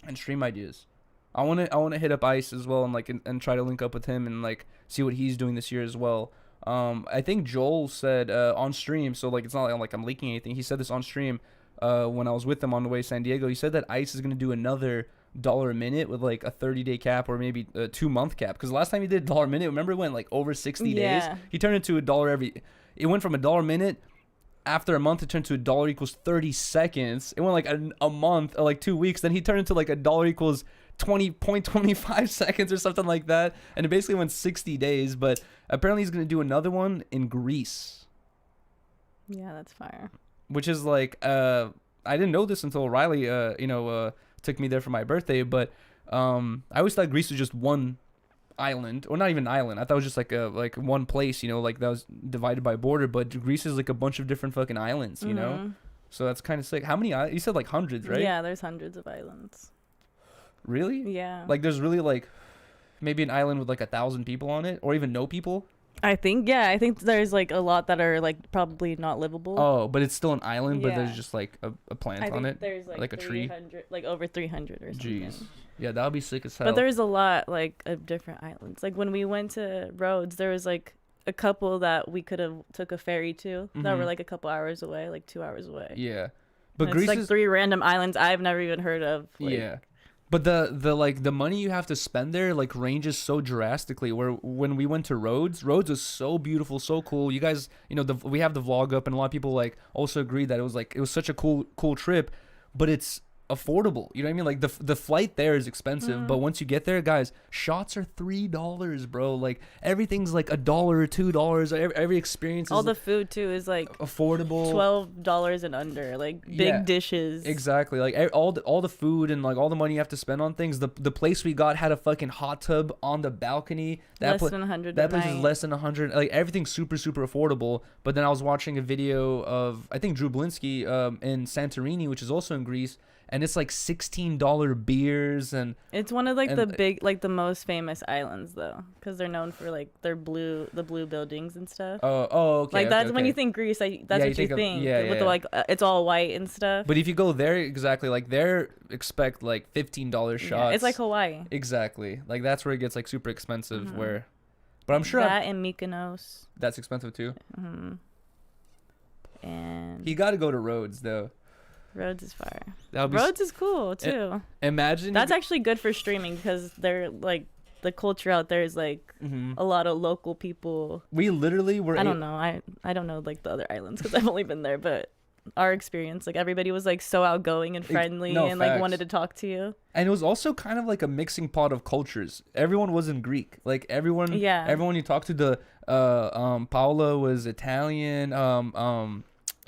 and stream ideas. I want to hit up Ice as well and like and try to link up with him and like see what he's doing this year as well. I think Joel said on stream, so like it's not like I'm leaking anything. He said this on stream when I was with him on the way to San Diego. He said that Ice is gonna do another $1 a minute with like a 30-day cap or maybe a 2-month cap, because last time he did $1 a minute, remember, it went like over 60 days. He turned into $1 it went from $1 a minute. After a month, it turned to $1 equals 30 seconds. It went like a month or like 2 weeks. Then he turned into like $1 equals 20.25 seconds or something like that. And it basically went 60 days. But apparently he's going to do another one in Greece. Yeah, that's fire. Which is like, I didn't know this until Riley, took me there for my birthday. But I always thought Greece was just one island, or not even island. I thought it was just like one place, you know, like that was divided by border. But Greece is like a bunch of different fucking islands, you know. So that's kind of sick. How many? You said like hundreds, right? Yeah, there's hundreds of islands. Really? Yeah. Like there's really like maybe an island with like 1,000 people on it, or even no people. I think there's like a lot that are like probably not livable. Oh, but it's still an island, but Yeah. there's just like a plant I on think it, there's like a tree. like over 300 or something. Jeez. Yeah, that would be sick as hell. But there's a lot like of different islands. Like when we went to Rhodes, there was like a couple that we could have took a ferry to that were like a couple hours away, like 2 hours away. Yeah, but And Greece it's like is 3 random islands I've never even heard of. Like, yeah. But the money you have to spend there like ranges so drastically. Where when we went to Rhodes was so beautiful, so cool. You guys, we have the vlog up, and a lot of people like also agreed that it was such a cool trip, but it's affordable. You know what I mean? Like the flight there is expensive, but once you get there, guys, shots are $3, bro. Like everything's like $1 or $2. Every experience. all is the food too is like affordable. $12 and under, like big dishes. Exactly. Like all the food and like all the money you have to spend on things. The place we got had a fucking hot tub on the balcony. Less than 100. That place is less than 100. Like everything's super affordable. But then I was watching a video of I think Drew Blinsky in Santorini, which is also in Greece. And it's like $16 beers, and it's one of like the big, like the most famous islands though, because they're known for like the blue buildings and stuff. Oh, okay. Like that's okay. when you think Greece, like that's what you think. With the like it's all white and stuff. But if you go there, exactly, like there expect like $15 shots. Yeah, it's like Hawaii. Exactly, like that's where it gets like super expensive. Where, but I'm sure that and Mykonos. That's expensive too. And you got to go to Rhodes though. Rhodes is fire. Rhodes is cool too. Imagine that's actually good for streaming because they're like the culture out there is like a lot of local people. We literally were. I don't know. I don't know like the other islands because I've only been there, but our experience, like everybody was like so outgoing and friendly and like wanted to talk to you. And it was also kind of like a mixing pot of cultures. Everyone wasn't Greek. Like everyone you talked to, the Paula was Italian.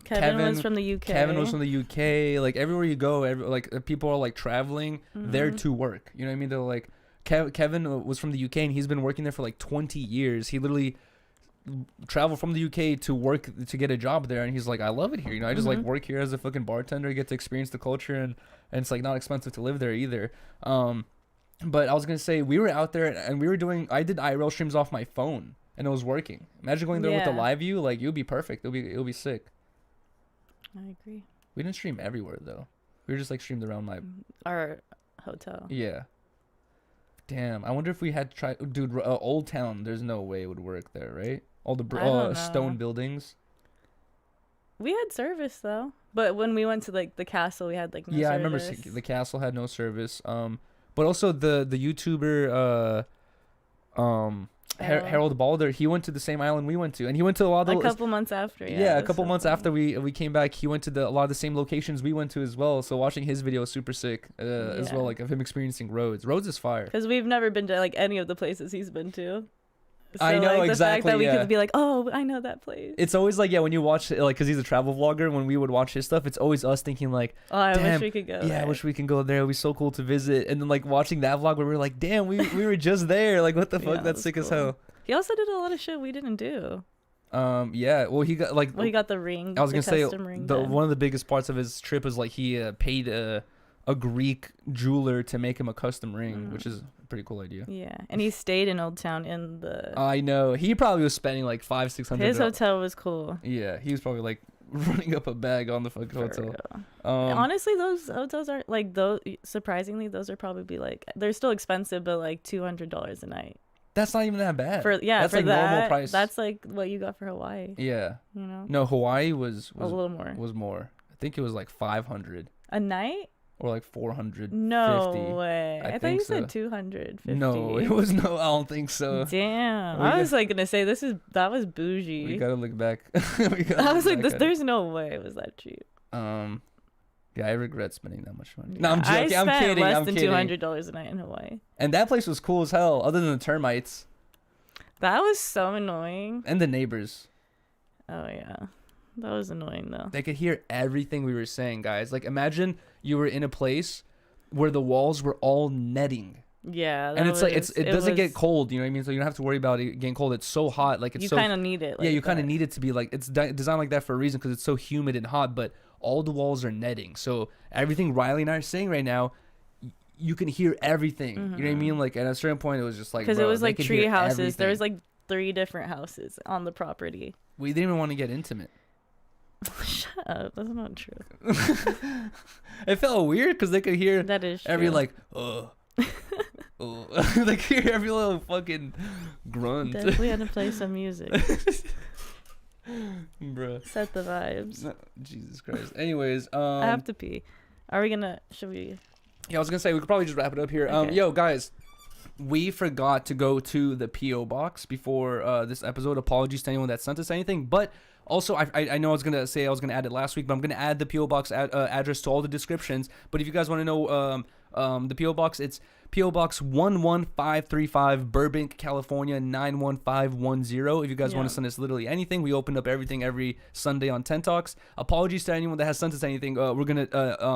Kevin was from the UK. Kevin was from the UK. Like everywhere you go, like people are like traveling there to work. You know what I mean? They're like Kevin was from the UK and he's been working there for like 20 years. He literally traveled from the UK to work to get a job there, and he's like, I love it here. You know, I just like work here as a fucking bartender, get to experience the culture, and it's like not expensive to live there either. But I was gonna say we were out there and I did IRL streams off my phone and it was working. Imagine going there with the live view. Like you'll be perfect. It'll be sick. I agree. We didn't stream everywhere though. We were just like streamed around our hotel. Yeah. Damn. I wonder if we had to try, dude. Old Town. There's no way it would work there, right? All the stone buildings. We had service though, but when we went to like the castle, we had like no service. I remember the castle had no service. But also the YouTuber Harold Balder, he went to the same island we went to, and he went to a lot of a couple months after. A couple months after we came back, he went to a lot of the same locations we went to as well. So watching his video was super sick as well, like of him experiencing Rhodes. Rhodes is fire. Because we've never been to like any of the places he's been to. So, I know, like, the exactly. fact that we could be like, oh, I know that place. It's always like, when you watch like, because he's a travel vlogger. When we would watch his stuff, it's always us thinking like, oh, I damn, wish we could go. Yeah, I wish we can go there. It'd be so cool to visit. And then like watching that vlog where we're like, damn, we were just there. Like, what the fuck? That's sick as hell. He also did a lot of shit we didn't do. Yeah. Well, he got like. Well, he got the ring. I was gonna say one of the biggest parts of his trip was like he paid a Greek jeweler to make him a custom ring, which is a pretty cool idea. Yeah, and he stayed in Old Town in the. I know, he probably was spending like $500-600. His hotel was cool. Yeah, he was probably like running up a bag on the fucking hotel. Honestly, those hotels are like those. Surprisingly, those are probably like they're still expensive, but like $200 a night. That's not even that bad. That's for like that, normal price. That's like what you got for Hawaii. Yeah. You know. No, Hawaii was a little more. Was more. I think it was like 500 a night. Or like 450. No way. I thought you said 250. No, it was no. I don't think so. Damn. I was like gonna say that was bougie. We gotta look back. I was like, there's no way it was that cheap. Yeah, I regret spending that much money. No, I'm joking. I'm kidding. Less than $200 a night in Hawaii. And that place was cool as hell. Other than the termites. That was so annoying. And the neighbors. Oh yeah. That was annoying though. They could hear everything we were saying, guys. Like imagine you were in a place where the walls were all netting. Yeah. And it's like it doesn't get cold, you know what I mean? So you don't have to worry about it getting cold. It's so hot, like it's you kind of need it. Like yeah, you kind of need it to be like it's designed like that for a reason because it's so humid and hot. But all the walls are netting, so everything Riley and I are saying right now, you can hear everything. You know what I mean? Like at a certain point, it was just like because it was they like could tree hear houses. everything. There was like 3 different houses on the property. We didn't even want to get intimate. Shut up. That's not true. It felt weird because they could hear That is true. every like, they could hear every little fucking grunt. Definitely had to play some music. Bruh. Set the vibes. No, Jesus Christ. Anyways, I have to pee. Are we gonna? Should we? Yeah, I was gonna say we could probably just wrap it up here. Okay. Yo, guys, we forgot to go to the PO box before this episode. Apologies to anyone that sent us anything, but also I know I was gonna add it last week, but I'm gonna add the PO box address to all the descriptions. But if you guys want to know the PO box, it's PO Box 11535, Burbank, California 91510. If you guys want to send us literally anything, we open up everything every Sunday on 10 Talks. Apologies to anyone that has sent us anything. We're gonna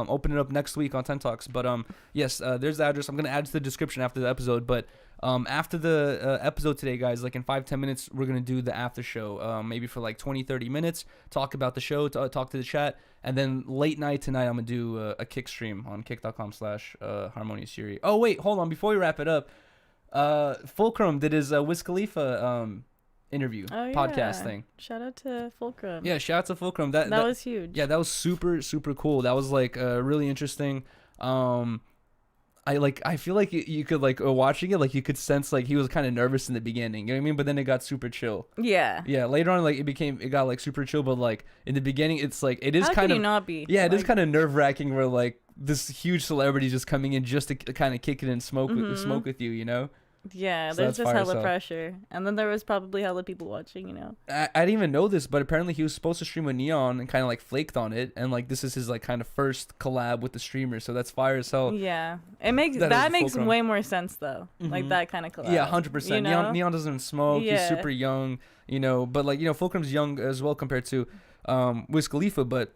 open it up next week on 10 Talks. But yes, there's the address. I'm gonna add it to the description after the episode. But after the episode today, guys, like in 5-10 minutes, we're gonna do the after show. Maybe for like 20-30 minutes, talk about the show, talk to the chat. And then late night tonight, I'm going to do a kick stream on kick.com/Harmonious Yuriy. Oh, wait, hold on. Before we wrap it up, Fulcrum did his Wiz Khalifa interview podcast thing. Shout out to Fulcrum. Yeah, shout out to Fulcrum. That was huge. Yeah, that was super, super cool. That was like really interesting. I feel like you could like watching it, like you could sense like he was kind of nervous in the beginning, you know what I mean? But then it got super chill. Yeah, later on like it got like super chill, but like in the beginning it's like it is kind of not be. Yeah, it is kind of nerve-wracking where like this huge celebrity just coming in just to kind of kick it and smoke with you, you know? Yeah, So there's that's just fire, hella so. pressure. And then there was probably hella people watching, you know? I didn't even know this, but apparently he was supposed to stream with Neon and kind of like flaked on it, and like this is his like kind of first collab with the streamer, so that's fire as hell. Yeah, it makes that makes way more sense though, like that kind of collab. Yeah, 100%. You know? Neon doesn't smoke. Yeah. He's super young, you know, but like, you know, Fulcrum's young as well compared to Wiz Khalifa, but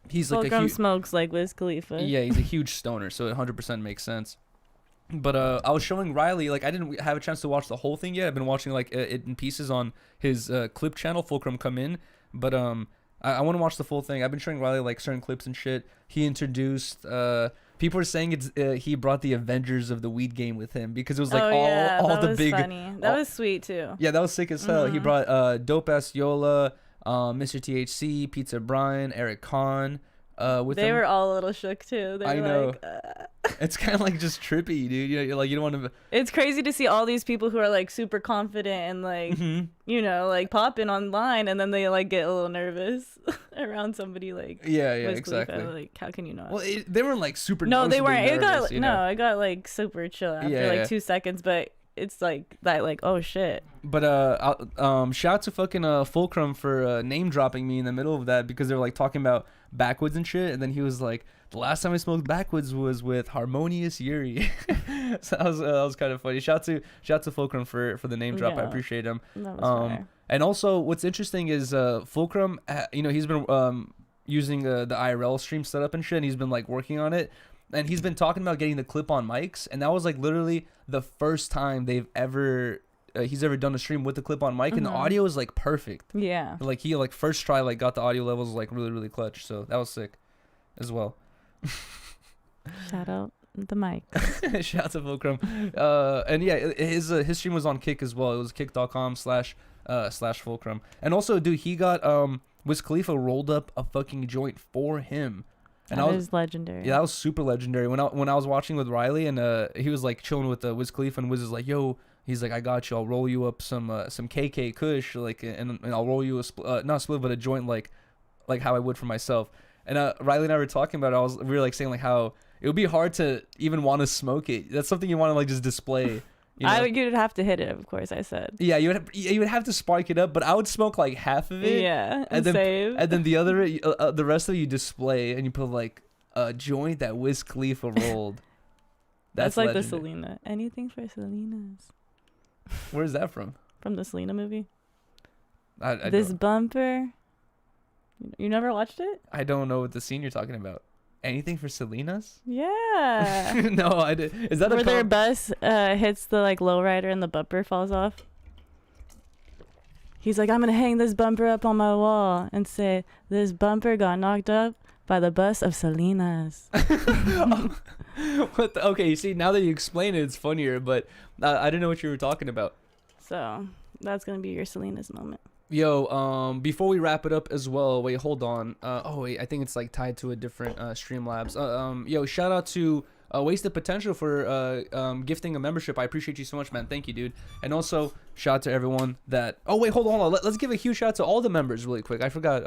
he's like Fulcrum smokes like Wiz Khalifa. Yeah, he's a huge stoner, so it 100% makes sense. But I was showing Riley, like I didn't have a chance to watch the whole thing yet. I've been watching like it in pieces on his clip channel, Fulcrum Come In. But I want to watch the full thing. I've been showing Riley like certain clips and shit. He introduced people are saying it's he brought the Avengers of the weed game with him because it was like all the big. Funny. That was sweet too. Yeah, that was sick as hell. He brought Dope Ass Yola, Mr. THC, Pizza Brian, Eric Kahn. With they him. were all a little shook too. They I were know. like, It's kind of like just trippy, dude. You know, you're like you don't want to. It's crazy to see all these people who are like super confident and like you know like popping online, and then they like get a little nervous around somebody like Wiz exactly. Khalifa. Like how can you not? Well, they weren't like super. No, they weren't. Nervous, It got like super chill after like 2 seconds, but it's like that like oh shit. But shout out to fucking Fulcrum for name dropping me in the middle of that because they were like talking about backwoods and shit, and then he was like, the last time I smoked backwoods was with Harmonious Yuriy. So that was kind of funny. Shout out to Fulcrum for the name drop. I appreciate him. That was fire. And also what's interesting is Fulcrum, you know, he's been using the IRL stream setup and shit, and he's been like working on it. And he's been talking about getting the clip-on mics, and that was like literally the first time they've ever he's ever done a stream with the clip-on mic, and the audio is like perfect. Yeah. Like he like first try like got the audio levels like really really clutch, so that was sick, as well. Shout out the mic. Shout out to Fulcrum. And yeah, his stream was on Kick as well. It was kick.com/Fulcrum. And also, dude, he got Wiz Khalifa rolled up a fucking joint for him. And that was legendary. Yeah, that was super legendary. When I was watching with Riley, and he was like chilling with Wiz Khalifa, and Wiz is like, "Yo," he's like, "I got you. I'll roll you up some KK Kush, like, and I'll roll you not a split, but a joint like how I would for myself." And Riley and I were talking about it. We were like saying like how it would be hard to even want to smoke it. That's something you want to like just display. You know? You'd have to hit it, of course. I said. Yeah, you would have to spark it up, but I would smoke like half of it. Yeah, and then save. And then the other, the rest of it you display, and you put like a joint that Wiz Khalifa rolled. That's like legendary. the Selena. Anything for Selena's. Where's that from? From the Selena movie. I this don't. bumper. You never watched it? I don't know what the scene you're talking about. Anything for Selena's? Yeah. No, I did. Is that where their bus hits the like lowrider and the bumper falls off? He's like, I'm gonna hang this bumper up on my wall and say, this bumper got knocked up by the bus of Selena's. What the, okay, you see, now that you explain it, it's funnier, but I didn't know what you were talking about. So that's gonna be your Selena's moment. Yo, before we wrap it up as well, wait, hold on. Oh wait, I think it's like tied to a different Streamlabs. Yo, shout out to Wasted Potential for gifting a membership. I appreciate you so much, man. Thank you, dude. And also shout out to everyone that. Oh wait, hold on. Let's give a huge shout out to all the members really quick. I forgot.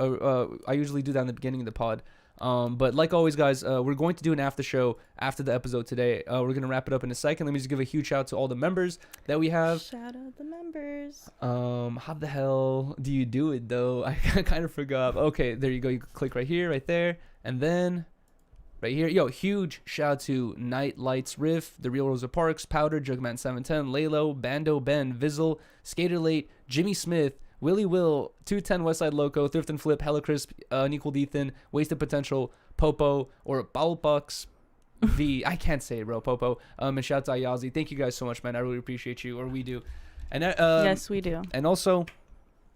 I usually do that in the beginning of the pod. But like always, guys, we're going to do an after show after the episode today. We're gonna wrap it up in a second. Let me just give a huge shout out to all the members that we have. Shout out the members. How the hell do you do it though? I kind of forgot. Okay, there you go. You click right here, right there, and then right here. Yo, huge shout out to Night Lights Riff, The Real Rosa Parks, Powder, Jugman 710, Lalo, Bando Ben, Vizzle, Skater Late, Jimmy Smith, Willie Will, 210 Westside Loco, Thrift and Flip, Hella Crisp, Unequaled Ethan, Wasted Potential, Popo, or Bowlbucks V. I can't say it, bro. Popo. And shout out to Ayazi. Thank you guys so much, man. I really appreciate you, or we do. And Yes, we do. And also,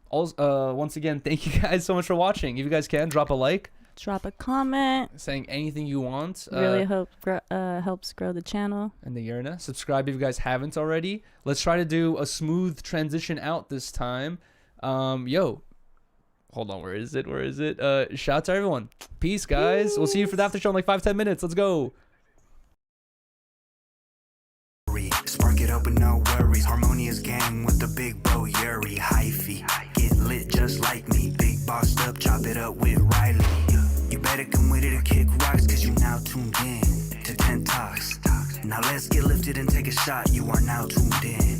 once again, thank you guys so much for watching. If you guys can, drop a like. Drop a comment. Saying anything you want. Really helps grow the channel. And the Yurna. Subscribe if you guys haven't already. Let's try to do a smooth transition out this time. Yo, hold on, where is it? Shout out to everyone. Peace, guys. We'll see you for the after show in like 5-10 minutes. Let's go. Spark it up with no worries. Harmonious gang with the big bro Yuriy. Hyphy, get lit just like me. Big bossed up, chop it up with Riley. You better come with it and kick rocks, cause you now tuned in to 10 Talks. Now let's get lifted and take a shot. You are now tuned in.